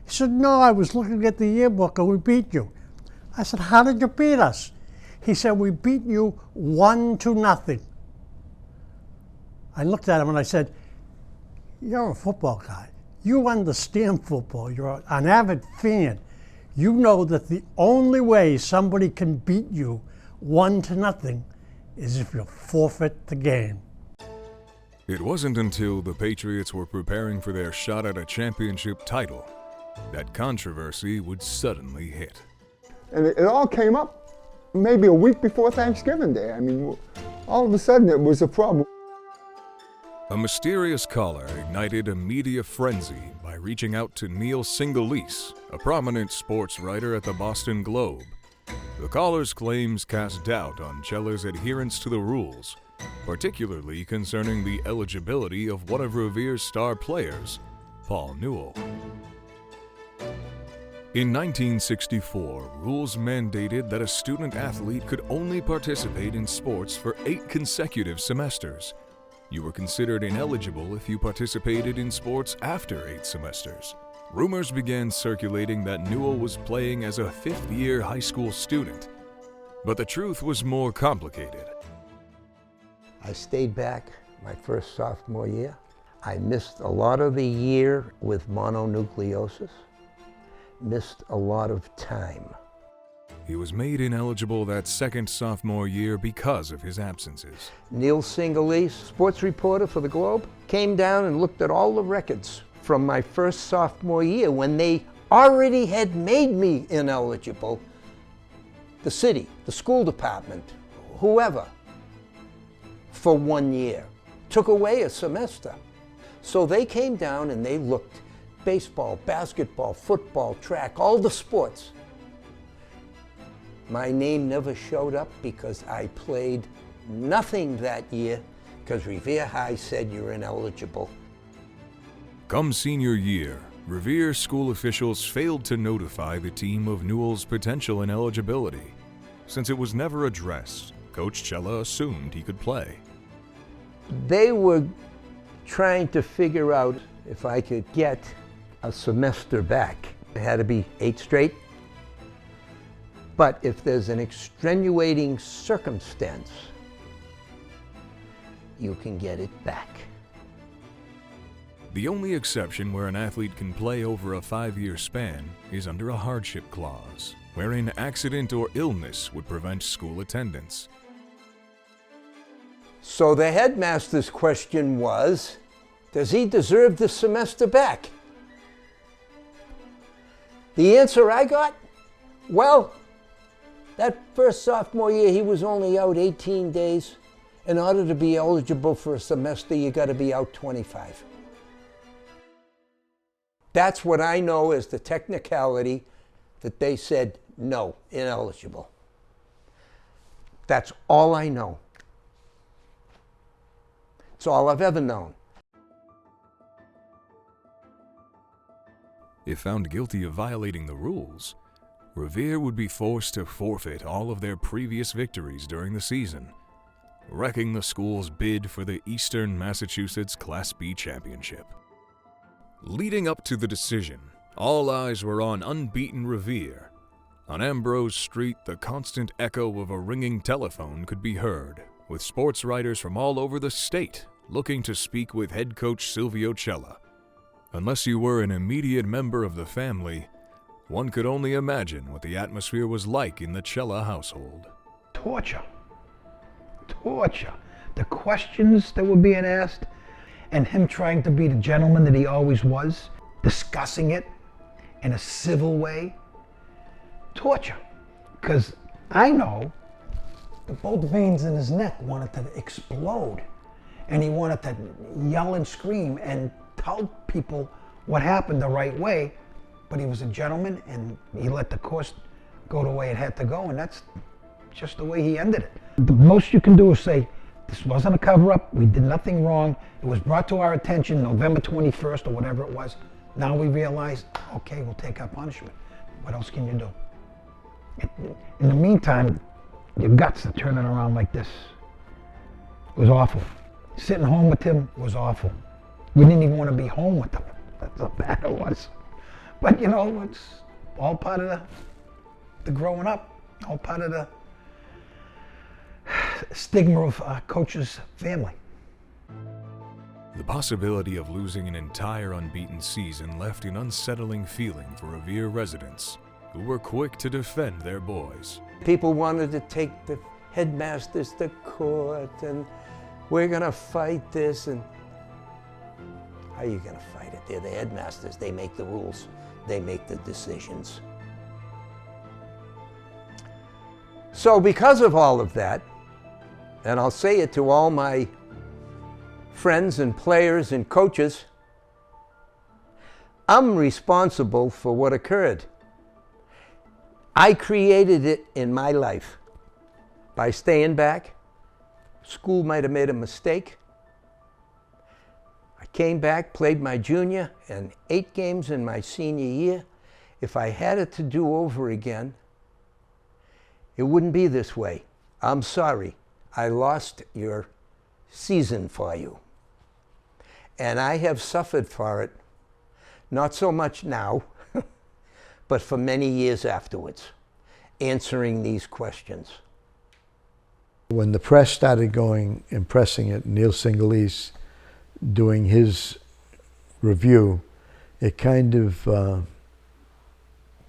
K: He said, no, I was looking at the yearbook and we beat you. I said, how did you beat us? He said, we beat you 1-0. I looked at him and I said, you're a football guy. You understand football. You're an avid fan. You know that the only way somebody can beat you 1-0 is if you forfeit the game.
B: It wasn't until the Patriots were preparing for their shot at a championship title that controversy would suddenly hit.
I: And it all came up maybe a week before Thanksgiving Day. I mean, all of a sudden it was a problem.
B: A mysterious caller ignited a media frenzy by reaching out to Neil Singolese, a prominent sports writer at the Boston Globe. The caller's claims cast doubt on Celler's adherence to the rules, particularly concerning the eligibility of one of Revere's star players, Paul Newell. In 1964, rules mandated that a student athlete could only participate in sports for 8 consecutive semesters. You were considered ineligible if you participated in sports after 8 semesters. Rumors began circulating that Newell was playing as a 5th-year high school student, but the truth was more complicated.
C: I stayed back my first sophomore year. I missed a lot of the year with mononucleosis, missed a lot of time.
B: He was made ineligible that second sophomore year because of his absences.
C: Neil Singolese, sports reporter for the Globe, came down and looked at all the records from my first sophomore year when they already had made me ineligible. The city, the school department, whoever, for 1 year. Took away a semester. So they came down and they looked baseball, basketball, football, track, all the sports. My name never showed up because I played nothing that year because Revere High said you're ineligible.
B: Come senior year, Revere school officials failed to notify the team of Newell's potential ineligibility. Since it was never addressed, Coach Cella assumed he could play.
C: They were trying to figure out if I could get a semester back. It had to be 8 straight. But if there's an extenuating circumstance, you can get it back.
B: The only exception where an athlete can play over a 5-year span is under a hardship clause, wherein accident or illness would prevent school attendance.
C: So the headmaster's question was, does he deserve the semester back? The answer I got, well, that first sophomore year he was only out 18 days. In order to be eligible for a semester, you got to be out 25. That's what I know as the technicality that they said, no, ineligible. That's all I know. It's all I've ever known.
B: If found guilty of violating the rules, Revere would be forced to forfeit all of their previous victories during the season, wrecking the school's bid for the Eastern Massachusetts Class B championship. Leading up to the decision, all eyes were on Unbeaten Revere. On Ambrose Street, the constant echo of a ringing telephone could be heard, with sports writers from all over the state looking to speak with head coach Silvio Cella. Unless you were an immediate member of the family, one could only imagine what the atmosphere was like in the Cella household.
E: Torture. Torture. The questions that were being asked, and him trying to be the gentleman that he always was, discussing it in a civil way. Torture. Because I know that both veins in his neck wanted to explode, and he wanted to yell and scream and tell people what happened the right way, but he was a gentleman and he let the course go the way it had to go, and that's just the way he ended it. The most you can do is say, this wasn't a cover-up, we did nothing wrong, it was brought to our attention November 21st or whatever it was. Now we realize, okay, we'll take our punishment. What else can you do? In the meantime, your guts are turning around like this. It was awful. Sitting home with him was awful. We didn't even want to be home with him. That's how bad it was. But you know, it's all part of the growing up, all part of the stigma of Coach's family.
B: The possibility of losing an entire unbeaten season left an unsettling feeling for Revere residents, who were quick to defend their boys.
C: People wanted to take the headmasters to court, and we're gonna fight this, and how are you gonna fight it? They're the headmasters, they make the rules, they make the decisions. So because of all of that, and I'll say it to all my friends and players and coaches, I'm responsible for what occurred. I created it in my life by staying back. School might have made a mistake. I came back, played my junior and 8 games in my senior year. If I had it to do over again, it wouldn't be this way. I'm sorry. I lost your season for you. And I have suffered for it, not so much now, but for many years afterwards, answering these questions.
G: When the press started going and pressing it, Neil Singalese doing his review, it kind of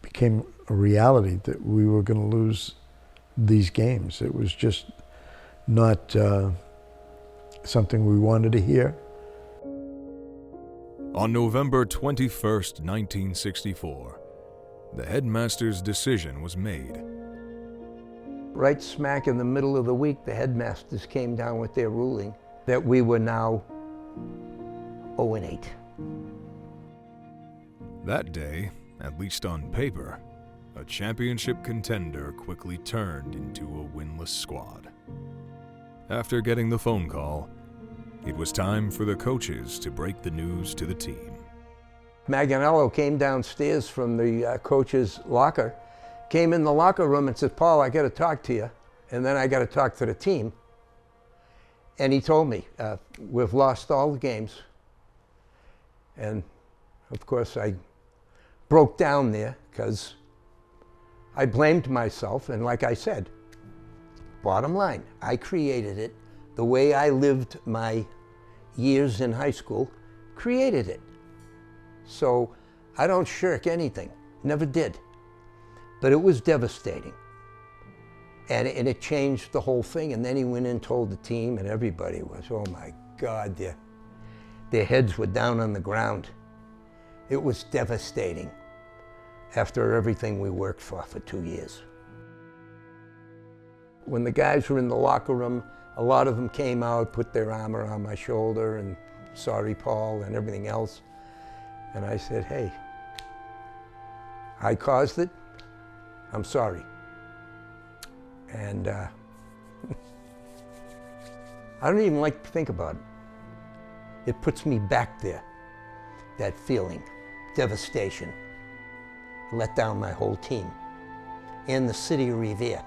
G: became a reality that we were going to lose these games. It was just not something we wanted to hear.
B: On November 21st, 1964, the headmaster's decision was made.
C: Right smack in the middle of the week, the headmasters came down with their ruling that we were now 0-8.
B: That day, at least on paper, a championship contender quickly turned into a winless squad. After getting the phone call, it was time for the coaches to break the news to the team.
C: Maganello came downstairs from the coach's locker, came in the locker room and said, Paul, I got to talk to you, and then I got to talk to the team. And he told me, we've lost all the games. And of course I broke down there because I blamed myself, and like I said, bottom line, I created it. The way I lived my years in high school, created it. So I don't shirk anything, never did. But it was devastating. And it changed the whole thing. And then he went and told the team, and everybody was, oh my God, their heads were down on the ground. It was devastating after everything we worked for 2 years. When the guys were in the locker room, a lot of them came out, put their arm around my shoulder, and sorry, Paul, and everything else. And I said, hey, I caused it, I'm sorry. And I don't even like to think about it. It puts me back there, that feeling, devastation. Let down my whole team and the city of Revere.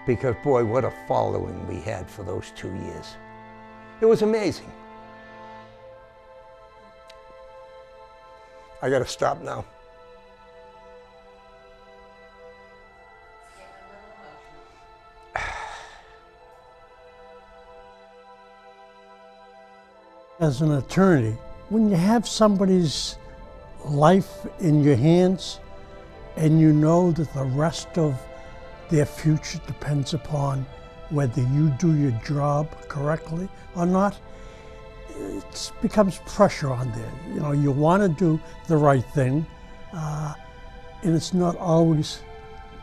C: Because boy, what a following we had for those 2 years. It was amazing. I gotta stop now.
K: As an attorney, when you have somebody's life in your hands and you know that the rest of their future depends upon whether you do your job correctly or not, it becomes pressure on there. You know, you want to do the right thing, and it's not always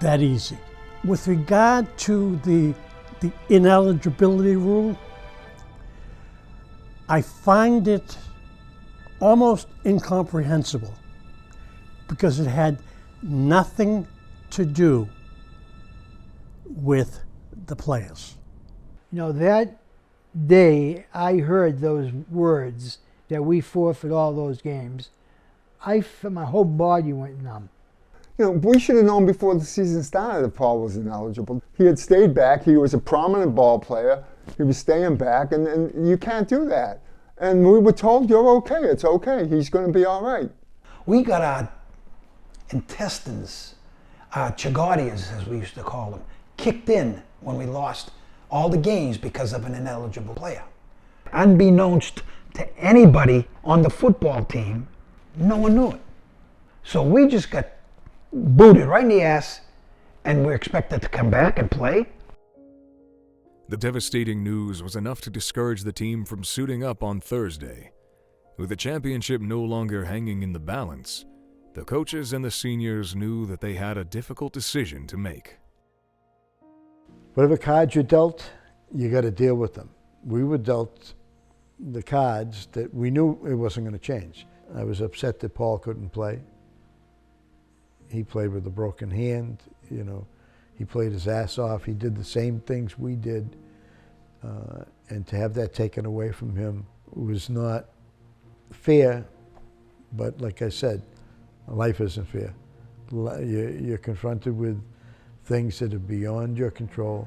K: that easy. With regard to the ineligibility rule, I find it almost incomprehensible because it had nothing to do with the players.
D: You know, that day I heard those words that we forfeit all those games, my whole body went numb.
I: You know, we should have known before the season started that Paul was ineligible. He had stayed back. He was a prominent ball player. He was staying back, and you can't do that. And we were told, you're okay, it's okay, he's going to be all right.
E: We got our intestines, our chagardias, as we used to call them, kicked in when we lost all the games because of an ineligible player. Unbeknownst to anybody on the football team, no one knew it. So we just got booted right in the ass, and we're expected to come back and play.
B: The devastating news was enough to discourage the team from suiting up on Thursday. With the championship no longer hanging in the balance, the coaches and the seniors knew that they had a difficult decision to make.
G: Whatever cards you're dealt, you got to deal with them. We were dealt the cards that we knew it wasn't going to change. I was upset that Paul couldn't play. He played with a broken hand, you know. He played his ass off. He did the same things we did. And to have that taken away from him was not fair. But like I said, life isn't fair. You're confronted with things that are beyond your control,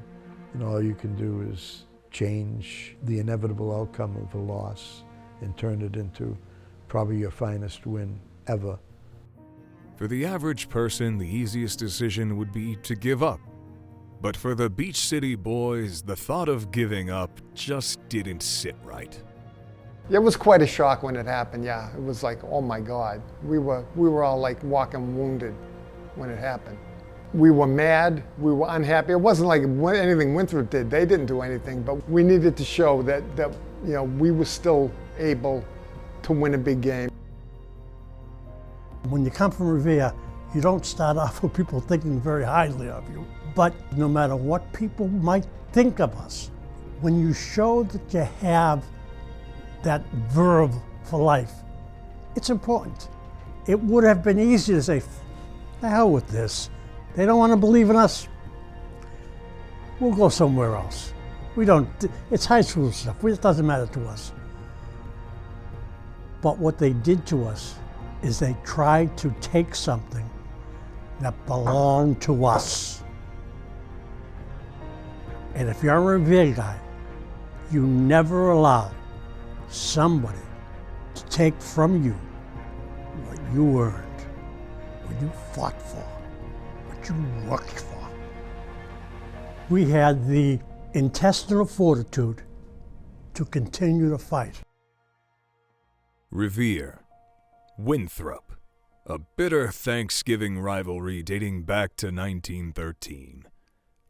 G: and all you can do is change the inevitable outcome of a loss and turn it into probably your finest win ever.
B: For the average person, the easiest decision would be to give up. But for the Beach City boys, the thought of giving up just didn't sit right.
J: It was quite a shock when it happened, yeah. It was like, oh my God. We were all like walking wounded when it happened. We were mad, we were unhappy. It wasn't like anything Winthrop did. They didn't do anything, but we needed to show that you know, we were still able to win a big game.
K: When you come from Revere, you don't start off with people thinking very highly of you. But no matter what people might think of us, when you show that you have that verve for life, it's important. It would have been easy to say, the hell with this. They don't want to believe in us. We'll go somewhere else. We don't, it's high school stuff. It doesn't matter to us. But what they did to us is they tried to take something that belonged to us. And if you're a Revere guy, you never allow somebody to take from you what you earned, what you fought for, what you worked for. We had the intestinal fortitude to continue to fight.
B: Revere, Winthrop, a bitter Thanksgiving rivalry dating back to 1913.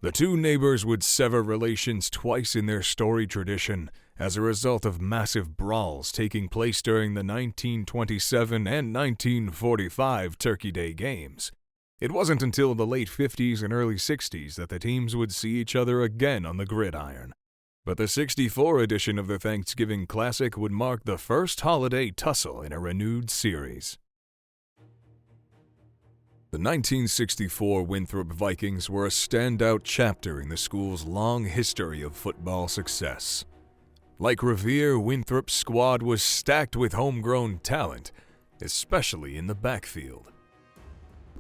B: The two neighbors would sever relations twice in their storied tradition as a result of massive brawls taking place during the 1927 and 1945 Turkey Day games. It wasn't until the late 50s and early 60s that the teams would see each other again on the gridiron. But the '64 edition of the Thanksgiving Classic would mark the first holiday tussle in a renewed series. The 1964 Winthrop Vikings were a standout chapter in the school's long history of football success. Like Revere, Winthrop's squad was stacked with homegrown talent, especially in the backfield.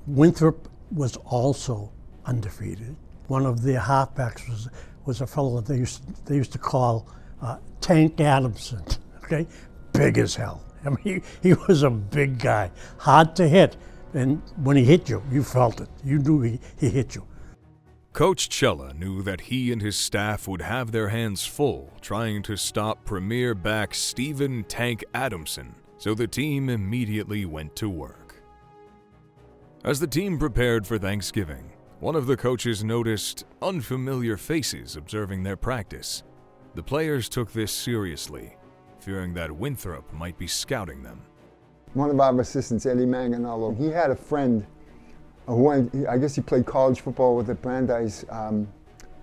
K: Winthrop was also undefeated. One of their halfbacks was a fellow that they used to call Tank Adamson. Okay, big as hell. I mean, he was a big guy, hard to hit, and when he hit you, you felt it. You knew he hit you.
B: Coach Cella knew that he and his staff would have their hands full trying to stop premier back Stephen Tank Adamson, so the team immediately went to work. As the team prepared for Thanksgiving, one of the coaches noticed unfamiliar faces observing their practice. The players took this seriously, fearing that Winthrop might be scouting them.
I: One of our assistants, Eddie Manganello, he had a friend who I guess he played college football with the Brandeis.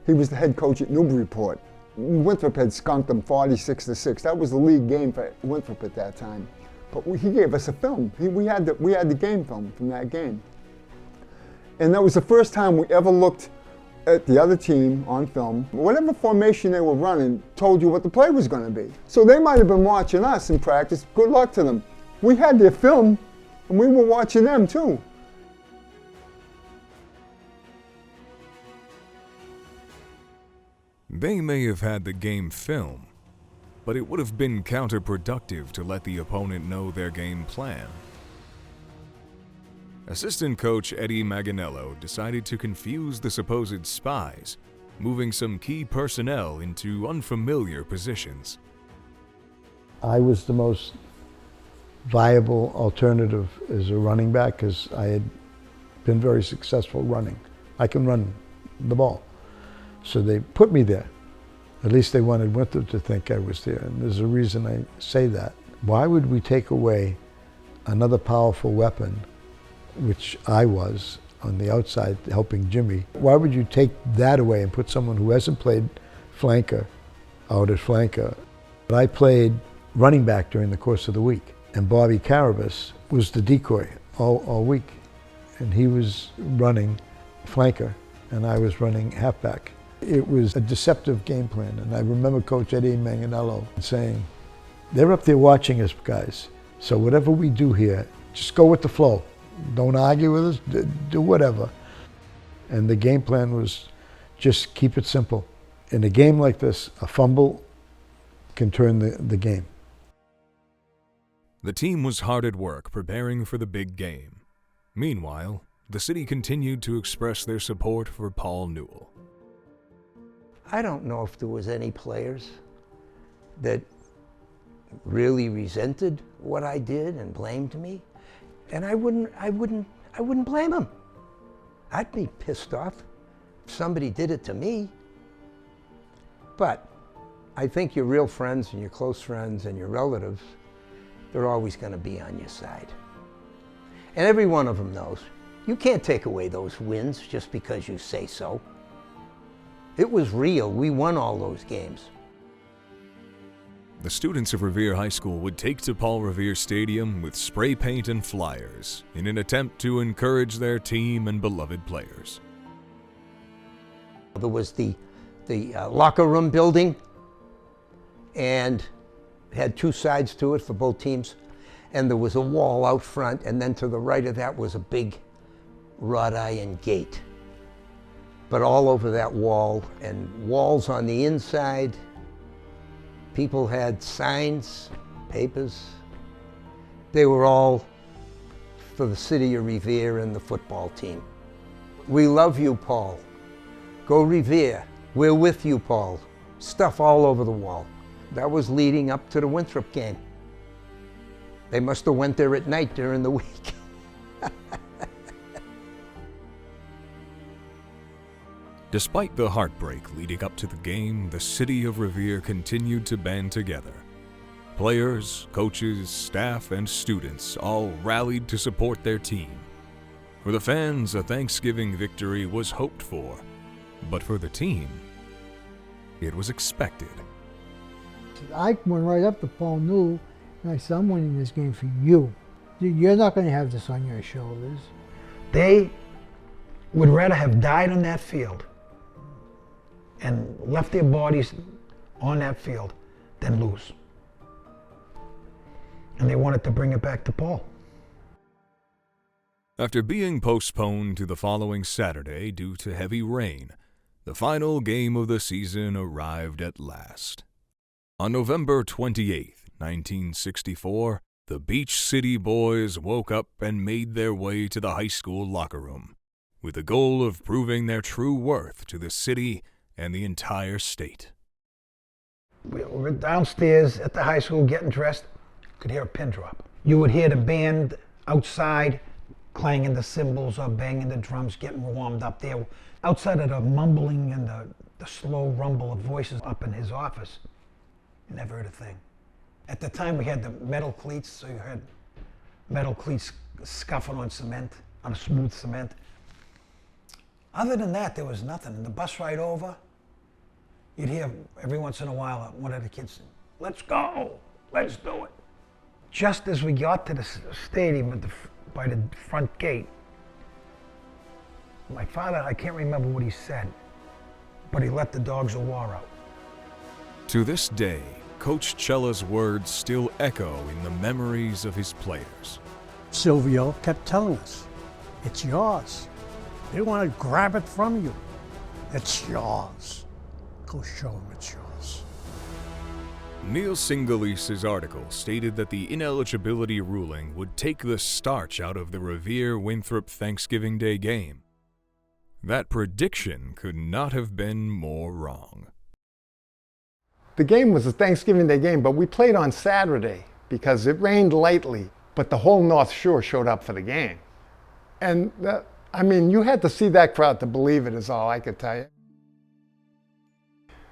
I: He was the head coach at Newburyport. Winthrop had skunked them 46-6. That was the league game for Winthrop at that time. But he gave us a film. We had the game film from that game. And that was the first time we ever looked at the other team on film. Whatever formation they were running told you what the play was going to be. So they might have been watching us in practice. Good luck to them. We had their film, and we were watching them too.
B: They may have had the game film, but it would have been counterproductive to let the opponent know their game plan. Assistant coach Eddie Manganello decided to confuse the supposed spies, moving some key personnel into unfamiliar positions.
G: I was the most viable alternative as a running back because I had been very successful running. I can run the ball. So they put me there. At least they wanted Winthrop to think I was there. And there's a reason I say that. Why would we take away another powerful weapon, which I was on the outside helping Jimmy? Why would you take that away and put someone who hasn't played flanker out at flanker? I played running back during the course of the week. And Bobby Carabas was the decoy all week. And he was running flanker, and I was running halfback. It was a deceptive game plan. And I remember Coach Eddie Manganello saying, they're up there watching us, guys. So whatever we do here, just go with the flow. Don't argue with us, do whatever. And the game plan was just keep it simple. In a game like this, a fumble can turn the game.
B: The team was hard at work preparing for the big game. Meanwhile, the city continued to express their support for Paul Newell.
C: I don't know if there was any players that really resented what I did and blamed me, and I wouldn't blame them. I'd be pissed off if somebody did it to me. But I think your real friends and your close friends and your relatives, they're always going to be on your side. And every one of them knows you can't take away those wins just because you say so. It was real. We won all those games.
B: The students of Revere High School would take to Paul Revere Stadium with spray paint and flyers in an attempt to encourage their team and beloved players.
C: There was the locker room building, and it had two sides to it for both teams. And there was a wall out front, and then to the right of that was a big wrought iron gate. But all over that wall, and walls on the inside, people had signs, papers. They were all for the city of Revere and the football team. We love you, Paul. Go Revere. We're with you, Paul. Stuff all over the wall. That was leading up to the Winthrop game. They must have went there at night during the week.
B: Despite the heartbreak leading up to the game, the city of Revere continued to band together. Players, coaches, staff, and students all rallied to support their team. For the fans, a Thanksgiving victory was hoped for, but for the team, it was expected.
D: I went right up to Paul Newell and I said, I'm winning this game for you. You're not going to have this on your shoulders.
E: They would rather have died on that field and left their bodies on that field than lose. And they wanted to bring it back to Paul.
B: After being postponed to the following Saturday due to heavy rain, the final game of the season arrived at last. On November 28, 1964, the Beach City boys woke up and made their way to the high school locker room, with the goal of proving their true worth to the city and the entire state.
E: We were downstairs at the high school getting dressed. Could hear a pin drop. You would hear the band outside clanging the cymbals or banging the drums, getting warmed up there. Outside of the mumbling and the slow rumble of voices up in his office, you never heard a thing. At the time we had the metal cleats, so you heard metal cleats scuffing on cement, on a smooth cement. Other than that, there was nothing. And the bus ride over, you'd hear every once in a while one of the kids say, "Let's go, let's do it." Just as we got to the stadium by the front gate, my father, I can't remember what he said, but he let the dogs of war out.
B: To this day, Coach Cella's words still echo in the memories of his players.
K: Silvio kept telling us, it's yours. They want to grab it from you. It's yours. Go show them it's yours.
B: Neil Singalise's article stated that the ineligibility ruling would take the starch out of the Revere-Winthrop Thanksgiving Day game. That prediction could not have been more wrong.
J: The game was a Thanksgiving Day game, but we played on Saturday because it rained lightly, but the whole North Shore showed up for the game. And you had to see that crowd to believe it, is all I could tell you.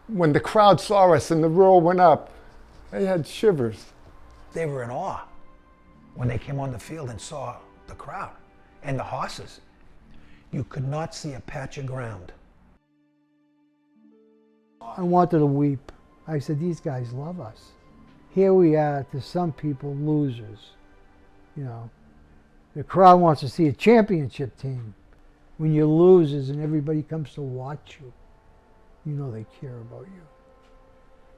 J: When the crowd saw us and the roar went up, they had shivers.
E: They were in awe when they came on the field and saw the crowd and the horses. You could not see a patch of ground.
D: I wanted to weep. I said, these guys love us. Here we are, to some people, losers. You know, the crowd wants to see a championship team. When you're losers and everybody comes to watch you, you know they care about you.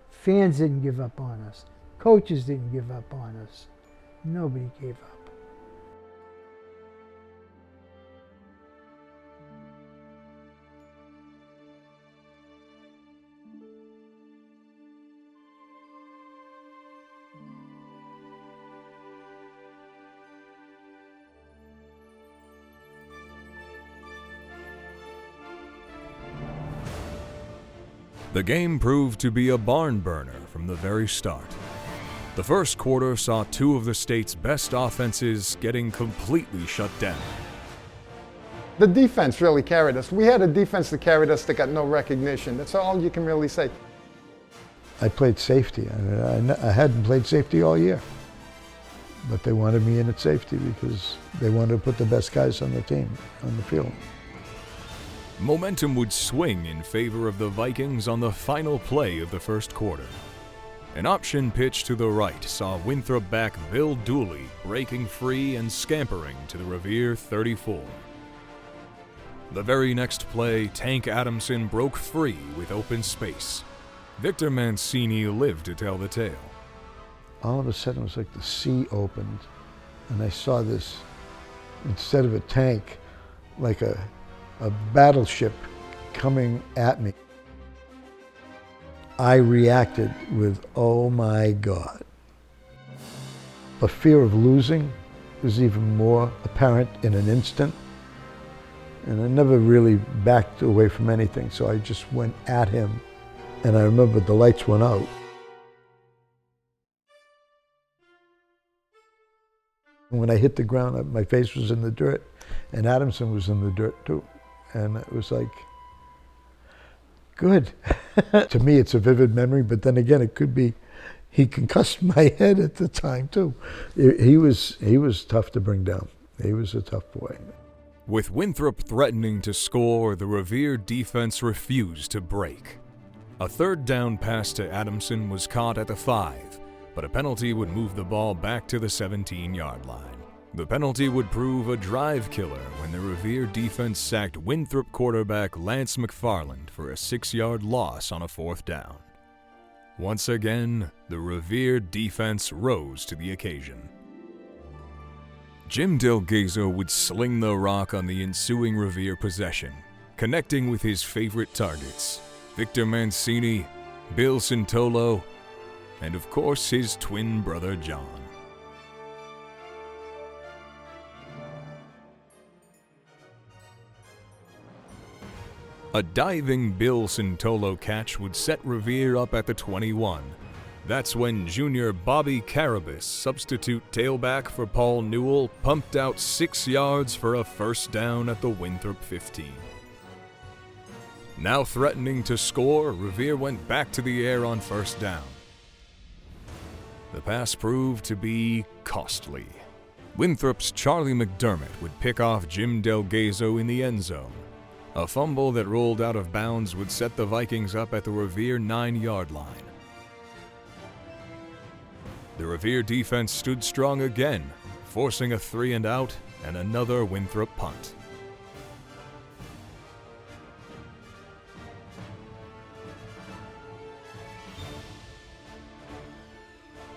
D: Fans didn't give up on us. Coaches didn't give up on us. Nobody gave up.
B: The game proved to be a barn burner from the very start. The first quarter saw two of the state's best offenses getting completely shut down.
J: The defense really carried us. We had a defense that carried us that got no recognition. That's all you can really say.
G: I played safety. I hadn't played safety all year. But they wanted me in at safety because they wanted to put the best guys on the team, on the field.
B: Momentum would swing in favor of the Vikings on the final play of the first quarter. An option pitch to the right saw Winthrop back Bill Dooley breaking free and scampering to the Revere 34. The very next play, Tank Adamson broke free with open space. Victor Mancini lived to tell the tale.
G: All of a sudden it was like the sea opened and I saw this, instead of a tank, like a battleship coming at me. I reacted with, oh my God. The fear of losing was even more apparent in an instant. And I never really backed away from anything, so I just went at him. And I remember the lights went out. When I hit the ground, my face was in the dirt, and Adamson was in the dirt too. And it was like, good. To me, it's a vivid memory, but then again, it could be he concussed my head at the time, too. He was tough to bring down. He was a tough boy.
B: With Winthrop threatening to score, the Revere defense refused to break. A third down pass to Adamson was caught at the 5, but a penalty would move the ball back to the 17-yard line. The penalty would prove a drive killer when the Revere defense sacked Winthrop quarterback Lance McFarland for a 6-yard loss on a 4th down. Once again, the Revere defense rose to the occasion. Jim Delgado would sling the rock on the ensuing Revere possession, connecting with his favorite targets, Victor Mancini, Bill Santolo, and of course his twin brother John. A diving Bill Santolo catch would set Revere up at the 21. That's when junior Bobby Carabas, substitute tailback for Paul Newell, pumped out 6 yards for a 1st down at the Winthrop 15. Now threatening to score, Revere went back to the air on 1st down. The pass proved to be costly. Winthrop's Charlie McDermott would pick off Jim Delgado in the end zone. A fumble that rolled out of bounds would set the Vikings up at the Revere 9-yard line. The Revere defense stood strong again, forcing a 3-and-out and another Winthrop punt.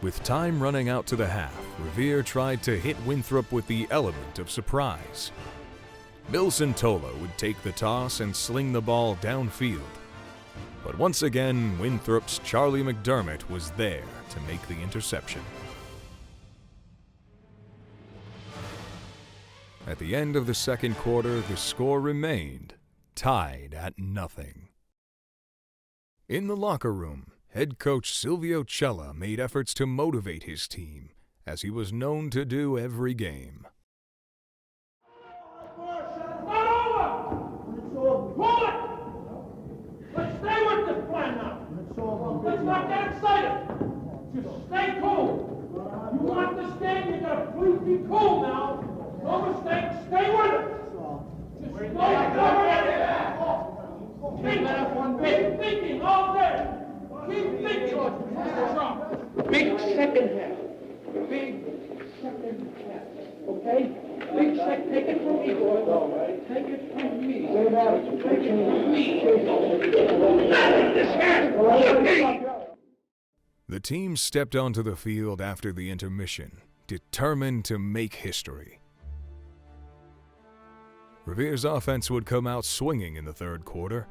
B: With time running out to the half, Revere tried to hit Winthrop with the element of surprise. Bill Santolo would take the toss and sling the ball downfield. But once again, Winthrop's Charlie McDermott was there to make the interception. At the end of the 2nd quarter, the score remained tied at 0. In the locker room, head coach Silvio Cella made efforts to motivate his team, as he was known to do every game.
L: Let's stay with this plan now. Let's not get excited. Just stay cool. You want this game, you gotta please be cool now. No mistakes, stay with it. Just keep thinking all day. Keep thinking. Big second half. Big second half. Okay? Big second. Take it from me, boys. Take it from me. Take it from me.
B: The team stepped onto the field after the intermission, determined to make history. Revere's offense would come out swinging in the 3rd quarter.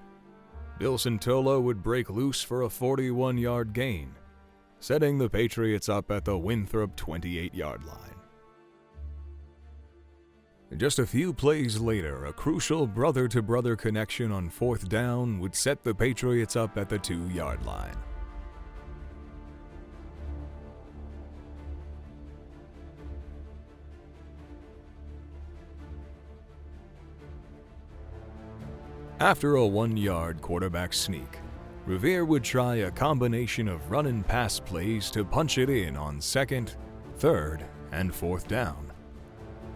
B: Bill Santolo would break loose for a 41-yard gain, setting the Patriots up at the Winthrop 28-yard line. Just a few plays later, a crucial brother-to-brother connection on 4th down would set the Patriots up at the 2-yard line. After a 1-yard quarterback sneak, Revere would try a combination of run and pass plays to punch it in on 2nd, 3rd, and 4th down.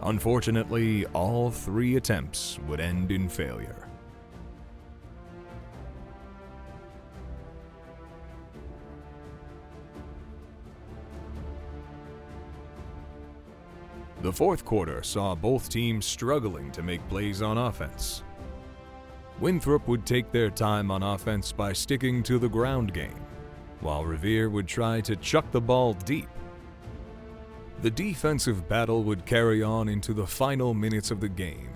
B: Unfortunately, all 3 attempts would end in failure. The 4th quarter saw both teams struggling to make plays on offense. Winthrop would take their time on offense by sticking to the ground game, while Revere would try to chuck the ball deep. The defensive battle would carry on into the final minutes of the game,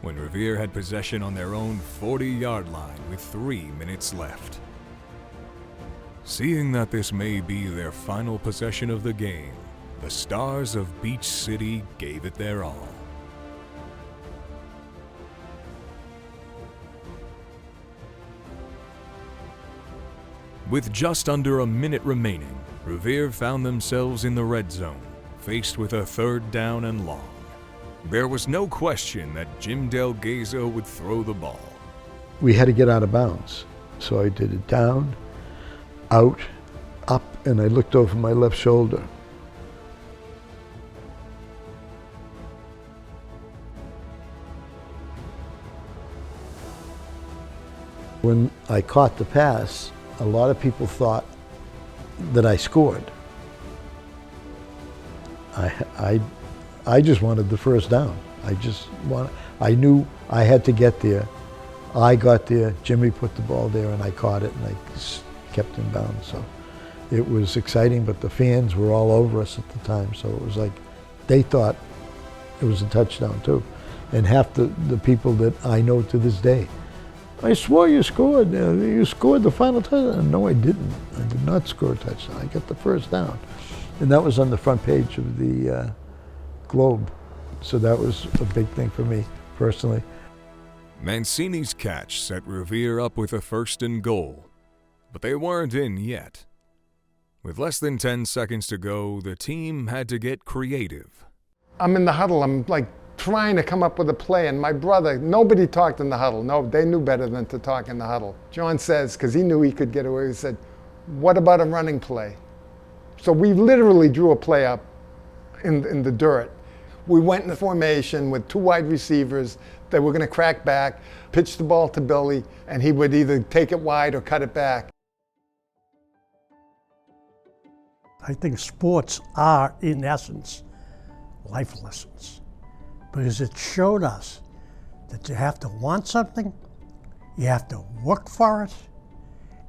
B: when Revere had possession on their own 40-yard line with 3 minutes left. Seeing that this may be their final possession of the game, the Stars of Beach City gave it their all. With just under a minute remaining, Revere found themselves in the red zone, faced with a 3rd down and long. There was no question that Jim Delgado would throw the ball.
G: We had to get out of bounds. So I did it down, out, up, and I looked over my left shoulder. When I caught the pass, a lot of people thought that I scored. I just wanted the first down. I knew I had to get there. I got there, Jimmy put the ball there, and I caught it, and I kept in bounds. So it was exciting, but the fans were all over us at the time, so it was like they thought it was a touchdown too. And half the people that I know to this day, I swore you scored. You scored the final touchdown. No, I didn't. I did not score a touchdown. I got the first down. And that was on the front page of the Globe. So that was a big thing for me, personally.
B: Mancini's catch set Revere up with a 1st and goal, but they weren't in yet. With less than 10 seconds to go, the team had to get creative.
J: I'm in the huddle. I'm like trying to come up with a play, and my brother, nobody talked in the huddle. No, they knew better than to talk in the huddle. John says, because he knew he could get away, he said, what about a running play? So we literally drew a play up in the dirt. We went in the formation with 2 wide receivers that were going to crack back, pitch the ball to Billy, and he would either take it wide or cut it back.
K: I think sports are, in essence, life lessons, because it showed us that you have to want something, you have to work for it,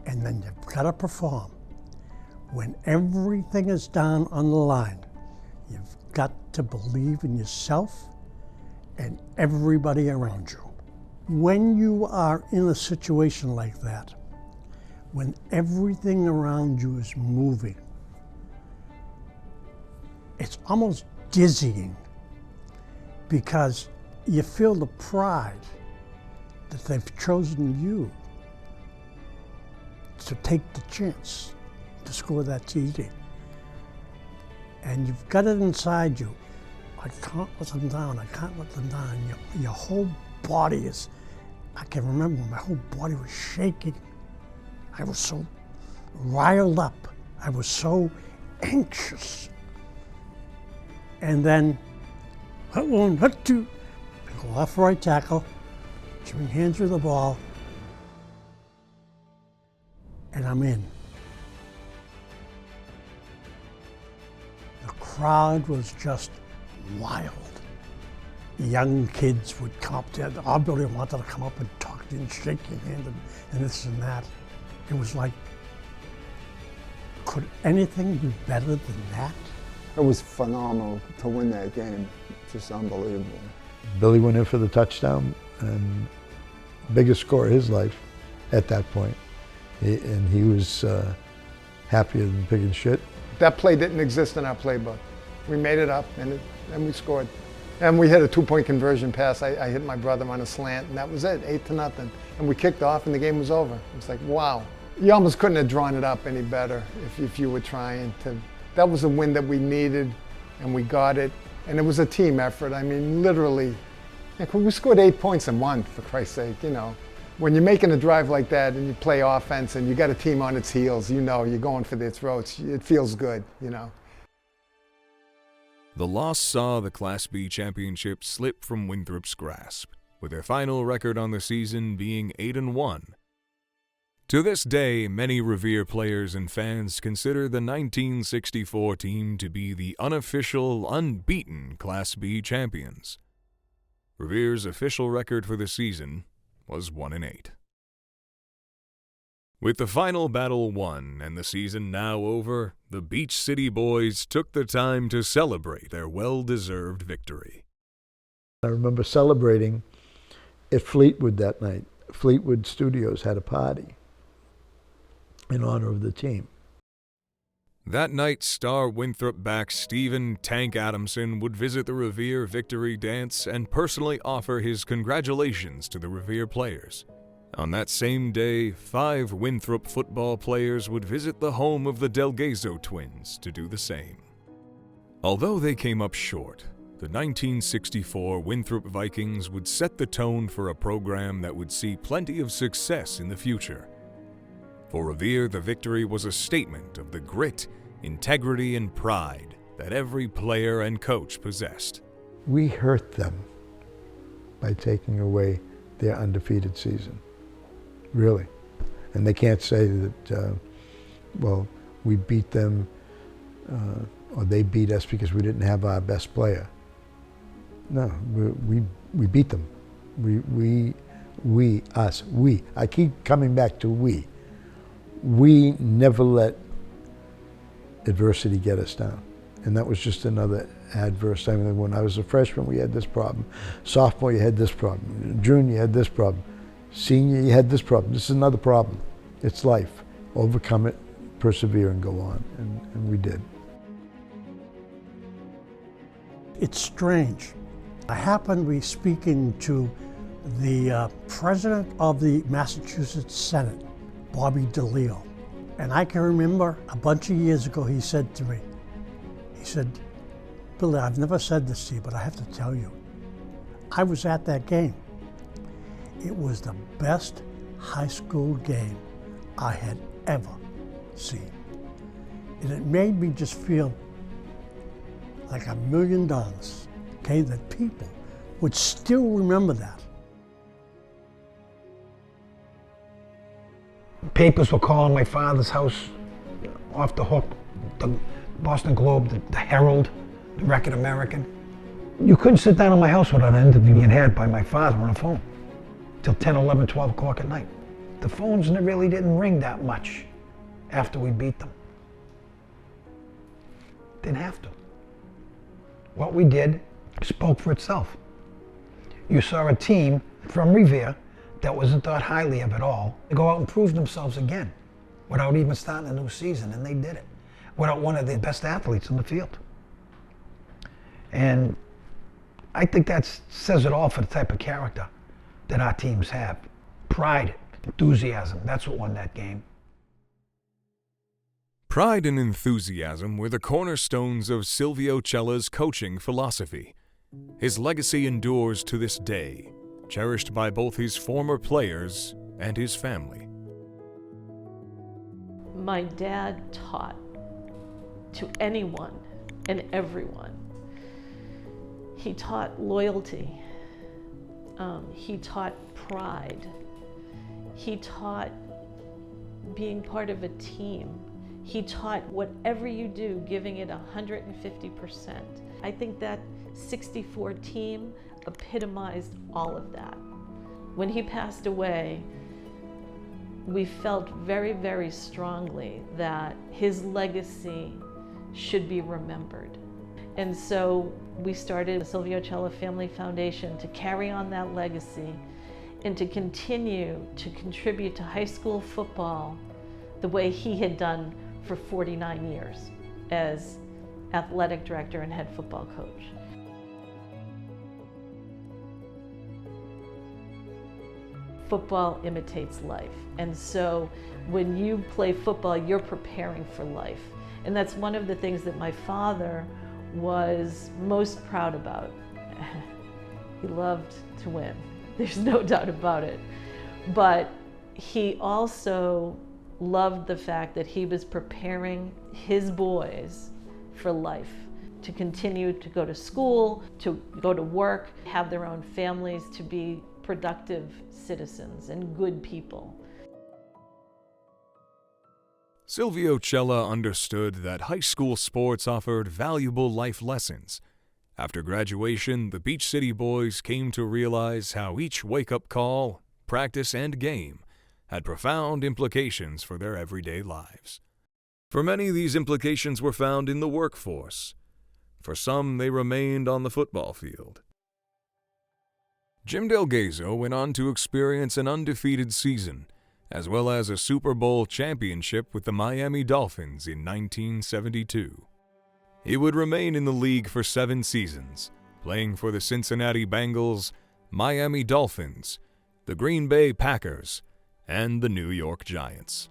K: and then you've got to perform. When everything is down on the line, you've got to believe in yourself and everybody around you. When you are in a situation like that, when everything around you is moving, it's almost dizzying, because you feel the pride that they've chosen you to take the chance to score that TD. And you've got it inside you. I can't let them down, I can't let them down. Your whole body is, I can remember my whole body was shaking. I was so riled up. I was so anxious. And then, hut one, hut two, I go left, right tackle, Jimmy hands me the ball, and I'm in. The crowd was just wild. Young kids would come up there. Everybody wanted to come up and talk to you and shake your hand and this and that. It was like, could anything be better than that?
I: It was phenomenal to win that game. Just unbelievable.
G: Billy went in for the touchdown, and biggest score of his life at that point. And he was happier than pig and shit.
J: That play didn't exist in our playbook. We made it up, and we scored. And we hit a 2-point conversion pass. I hit my brother on a slant, and that was it, 8-0. And we kicked off, and the game was over. It's like, wow. You almost couldn't have drawn it up any better if you were trying to. That was a win that we needed, and we got it. And it was a team effort. I mean, literally, like, we scored 8 points and won, for Christ's sake, you know. When you're making a drive like that and you play offense and you got a team on its heels, you know, you're going for their throats. It feels good, you know.
B: The loss saw the Class B championship slip from Winthrop's grasp, with their final record on the season being 8-1. To this day, many Revere players and fans consider the 1964 team to be the unofficial, unbeaten Class B champions. Revere's official record for the season was 1-8. With the final battle won and the season now over, the Beach City boys took the time to celebrate their well-deserved victory.
G: I remember celebrating at Fleetwood that night. Fleetwood Studios had a party in honor of the team.
B: That night, star Winthrop back Stephen "Tank" Adamson would visit the Revere victory dance and personally offer his congratulations to the Revere players. On that same day, 5 Winthrop football players would visit the home of the Delgazo twins to do the same. Although they came up short, the 1964 Winthrop Vikings would set the tone for a program that would see plenty of success in the future. For Revere, the victory was a statement of the grit, integrity, and pride that every player and coach possessed.
G: We hurt them by taking away their undefeated season, really. And they can't say that, well, we beat them or they beat us because we didn't have our best player. No, we beat them. We. I keep coming back to we. We never let adversity get us down. And that was just another adverse time. When I was a freshman, we had this problem. Sophomore, you had this problem. Junior, you had this problem. Senior, you had this problem. This is another problem. It's life. Overcome it, persevere, and go on. And we did.
K: It's strange. I happened to be speaking to the president of the Massachusetts Senate, Bobby DeLeo. And I can remember a bunch of years ago, he said to me, he said, Billy, I've never said this to you, but I have to tell you, I was at that game. It was the best high school game I had ever seen. And it made me just feel like $1 million, okay, that people would still remember that.
E: Papers were calling my father's house off the hook. The Boston Globe, the Herald, the Record American. You couldn't sit down in my house without an interview being had by my father on the phone till 10, 11, 12 o'clock at night. The phones really didn't ring that much after we beat them. Didn't have to. What we did spoke for itself. You saw a team from Revere that wasn't thought highly of at all go out and prove themselves again without even starting a new season, and they did it without one of the best athletes in the field. And I think that says it all for the type of character that our teams have. Pride, enthusiasm, that's what won that game.
B: Pride and enthusiasm were the cornerstones of Silvio Cella's coaching philosophy. His legacy endures to this day, cherished by both his former players and his family.
H: My dad taught to anyone and everyone. He taught loyalty. He taught pride. He taught being part of a team. He taught whatever you do, giving it 150%. I think that 64 team epitomized all of that. When he passed away, we felt very, very strongly that his legacy should be remembered. And so we started the Silvio Cella Family Foundation to carry on that legacy and to continue to contribute to high school football the way he had done for 49 years as athletic director and head football coach. Football imitates life. And so when you play football, you're preparing for life. And that's one of the things that my father was most proud about. He loved to win. There's no doubt about it. But he also loved the fact that he was preparing his boys for life, to continue to go to school, to go to work, have their own families, to be productive citizens and good people.
B: Silvio Cella understood that high school sports offered valuable life lessons. After graduation, the Beach City boys came to realize how each wake-up call, practice, and game had profound implications for their everyday lives. For many, these implications were found in the workforce. For some, they remained on the football field. Jim Del Gazo went on to experience an undefeated season, as well as a Super Bowl championship with the Miami Dolphins in 1972. He would remain in the league for 7 seasons, playing for the Cincinnati Bengals, Miami Dolphins, the Green Bay Packers, and the New York Giants.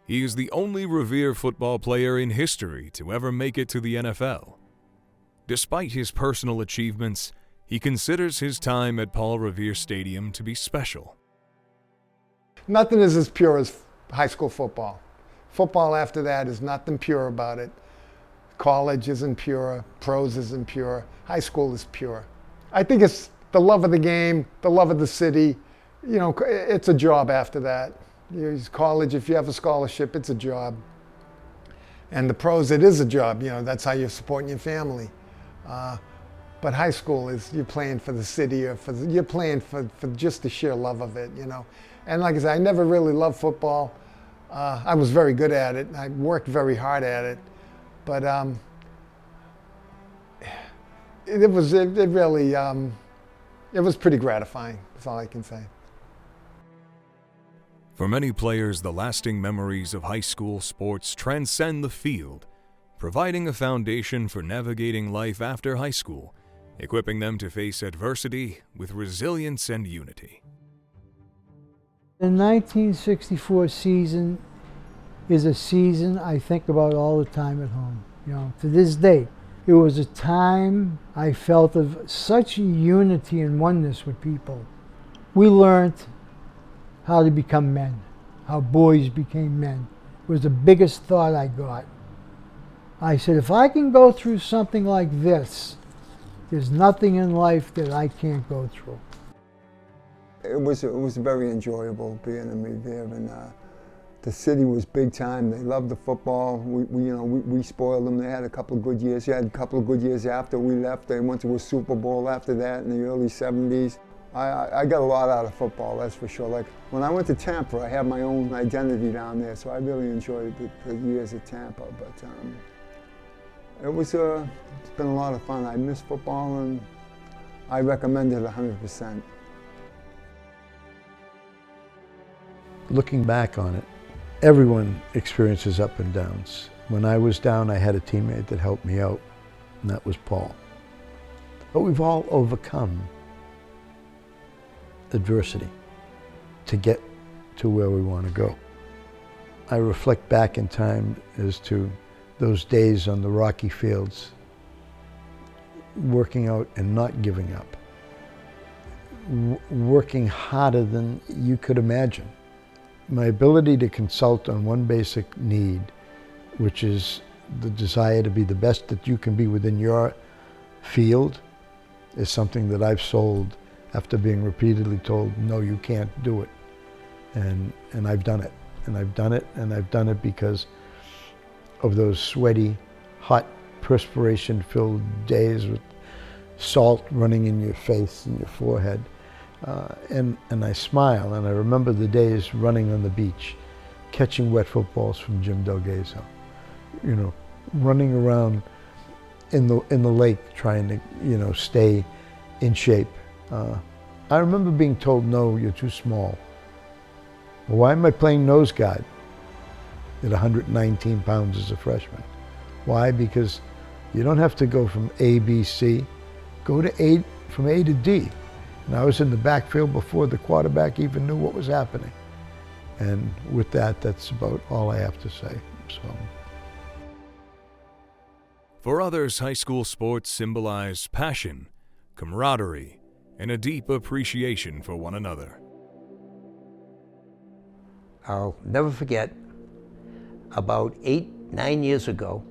B: He is the only Revere football player in history to ever make it to the NFL. Despite his personal achievements, he considers his time at Paul Revere Stadium to be special.
J: Nothing is as pure as high school football. Football after that is nothing pure about it. College isn't pure, pros isn't pure, high school is pure. I think it's the love of the game, the love of the city. You know, it's a job after that. College, if you have a scholarship, it's a job. And the pros, it is a job. You know, that's how you're supporting your family. But high school is, you're playing for the city, or you're playing for just the sheer love of it, you know. And like I said, I never really loved football. I was very good at it. I worked very hard at it. But it was pretty gratifying. That's all I can say.
B: For many players, the lasting memories of high school sports transcend the field, providing a foundation for navigating life after high school, equipping them to face adversity with resilience and unity.
D: The 1964 season is a season I think about all the time at home. You know, to this day, it was a time I felt of such unity and oneness with people. We learned how to become men, how boys became men. It was the biggest thought I got. I said, if I can go through something like this, there's nothing in life that I can't go through.
I: It was very enjoyable being in Revere, and the city was big time. They loved the football. We spoiled them. They had a couple of good years. They had a couple of good years after we left. They went to a Super Bowl after that in the early 70s. I got a lot out of football, that's for sure. Like when I went to Tampa, I had my own identity down there, so I really enjoyed the years at Tampa. But it's been a lot of fun. I miss football, and I recommend it 100%.
G: Looking back on it, everyone experiences up and downs. When I was down, I had a teammate that helped me out, and that was Paul. But we've all overcome adversity to get to where we want to go. I reflect back in time as to those days on the rocky fields, working out and not giving up, working harder than you could imagine. My ability to consult on one basic need, which is the desire to be the best that you can be within your field, is something that I've sold after being repeatedly told, no, you can't do it. And I've done it. And I've done it, and I've done it because of those sweaty, hot, perspiration-filled days with salt running in your face and your forehead. And I smile, and I remember the days running on the beach, catching wet footballs from Jim Delgado, you know, running around in the lake trying to, you know, stay in shape. I remember being told, no, you're too small. Well, why am I playing nose guard at 119 pounds as a freshman? Why? Because you don't have to go from A, B, C. Go to from A to D. And I was in the backfield before the quarterback even knew what was happening. And with that, that's about all I have to say. So.
B: For others, high school sports symbolize passion, camaraderie, and a deep appreciation for one another.
C: I'll never forget, about 8-9 years ago,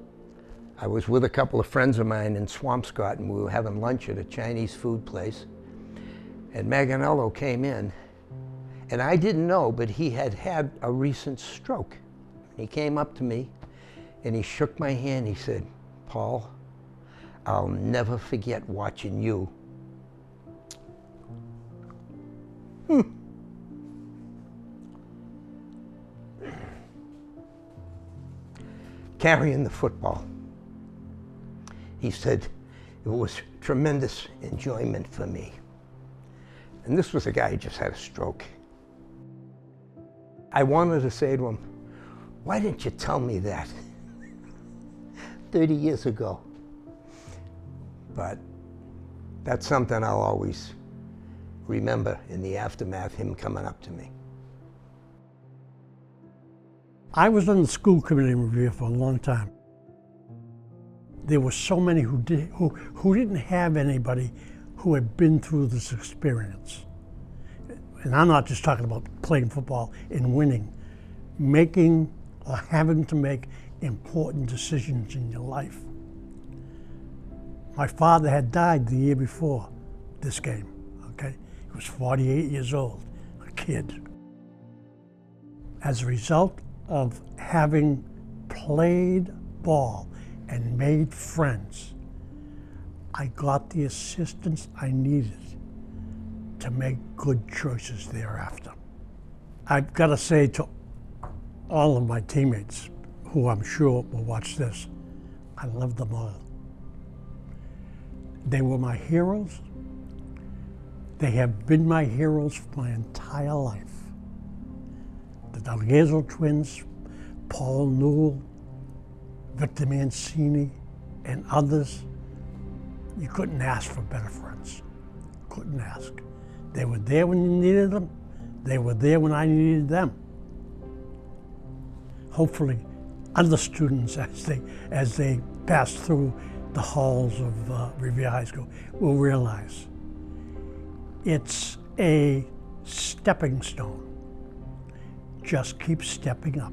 C: I was with a couple of friends of mine in Swampscott, and we were having lunch at a Chinese food place. And Manganello came in, and I didn't know, but he had had a recent stroke. He came up to me, and he shook my hand. He said, Paul, I'll never forget watching you. Carrying the football. He said, it was tremendous enjoyment for me. And this was a guy who just had a stroke. I wanted to say to him, why didn't you tell me that 30 years ago? But that's something I'll always remember in the aftermath, him coming up to me.
K: I was on the school committee in Revere for a long time. There were so many who didn't have anybody who had been through this experience. And I'm not just talking about playing football and winning, making or having to make important decisions in your life. My father had died the year before this game, okay? He was 48 years old, a kid. As a result of having played ball and made friends, I got the assistance I needed to make good choices thereafter. I've got to say to all of my teammates, who I'm sure will watch this, I love them all. They were my heroes. They have been my heroes for my entire life. The Delgado twins, Paul Newell, Victor Mancini, and others. You couldn't ask for better friends. Couldn't ask. They were there when you needed them. They were there when I needed them. Hopefully, other students, as they pass through the halls of Revere High School, will realize it's a stepping stone. Just keep stepping up.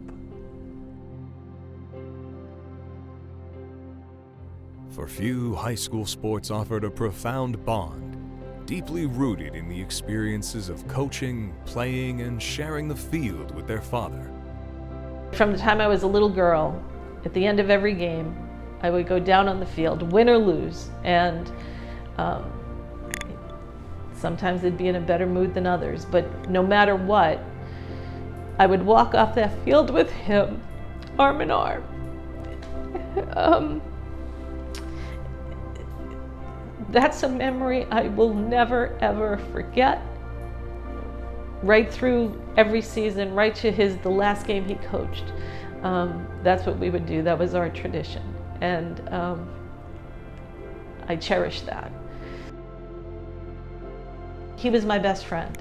B: For few, high school sports offered a profound bond, deeply rooted in the experiences of coaching, playing, and sharing the field with their father.
H: From the time I was a little girl, at the end of every game, I would go down on the field, win or lose, and sometimes they'd be in a better mood than others, but no matter what, I would walk off that field with him, arm in arm. That's a memory I will never, ever forget. Right through every season, right to the last game he coached. That's what we would do. That was our tradition. And I cherish that. He was my best friend.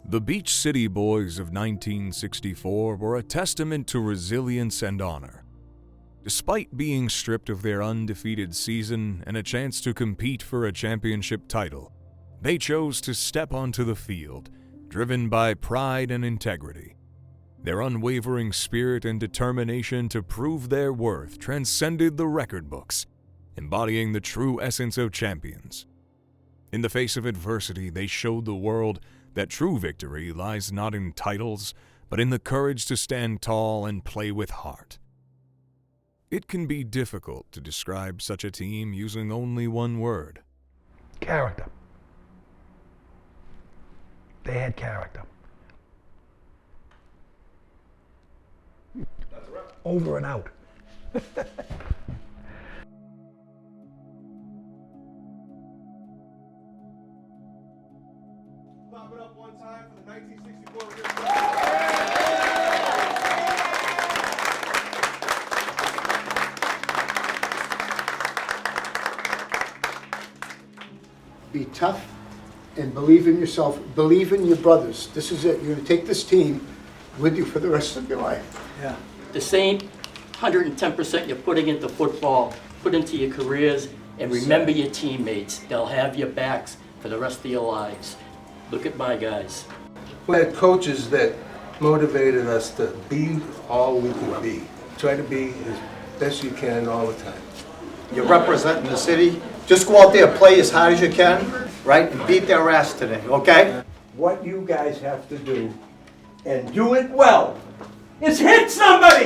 B: The Beach City Boys of 1964 were a testament to resilience and honor. Despite being stripped of their undefeated season and a chance to compete for a championship title, they chose to step onto the field, driven by pride and integrity. Their unwavering spirit and determination to prove their worth transcended the record books, embodying the true essence of champions. In the face of adversity, they showed the world that true victory lies not in titles, but in the courage to stand tall and play with heart. It can be difficult to describe such a team using only one word.
F: Character. They had character. Over and out.
A: Clap it up one time for the 1964
M: Be tough and believe in yourself. Believe in your brothers. This is it. You're going to take this team with you for the rest of your life.
N: Yeah. The same 110% you're putting into football, put into your careers, and remember your teammates. They'll have your backs for the rest of your lives. Look at my guys.
O: We had coaches that motivated us to be all we could be. Try to be as best you can all the time.
P: You're representing the city. Just go out there, play as hard as you can, right, and beat their ass today, okay?
C: What you guys have to do, and do it well,
L: is hit somebody!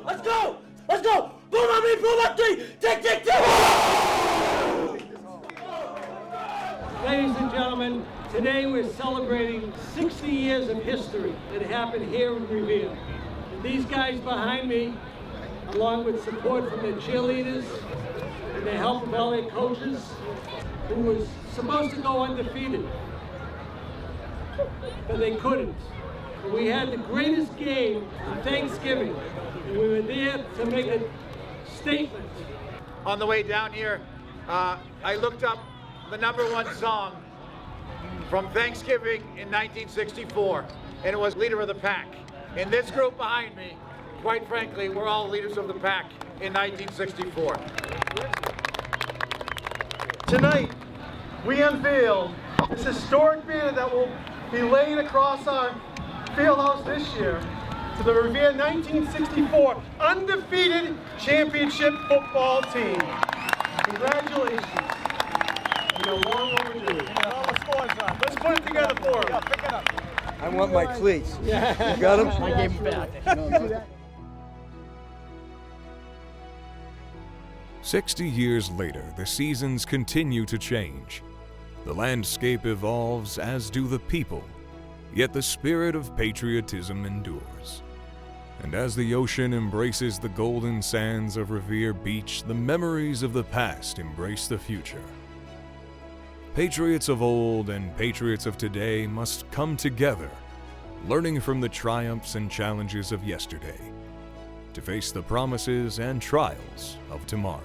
L: Let's go! Let's go! Boom on me, boom on three! Tick, tick, tick!
Q: Ladies and gentlemen, today we're celebrating 60 years of history that happened here in Revere. And these guys behind me, along with support from their cheerleaders and the help of all their coaches, who was supposed to go undefeated, but they couldn't. And we had the greatest game on Thanksgiving, and we were there to make a statement.
R: On the way down here, I looked up the #1 song from Thanksgiving in 1964, and it was Leader of the Pack. And this group behind me quite frankly, we're all leaders of the pack in 1964.
S: Tonight, we unveil this historic banner that will be laid across our field house this year to the Revere 1964 undefeated championship football team. Congratulations. You're long overdue. All the scores on. Let's put it together for them. Pick it up.
C: I want my cleats.
S: Yeah.
C: You got them?
N: I gave them back.
B: 60 years later, the seasons continue to change. The landscape evolves, as do the people, yet the spirit of patriotism endures. And as the ocean embraces the golden sands of Revere Beach, the memories of the past embrace the future. Patriots of old and patriots of today must come together, learning from the triumphs and challenges of yesterday, to face the promises and trials of tomorrow.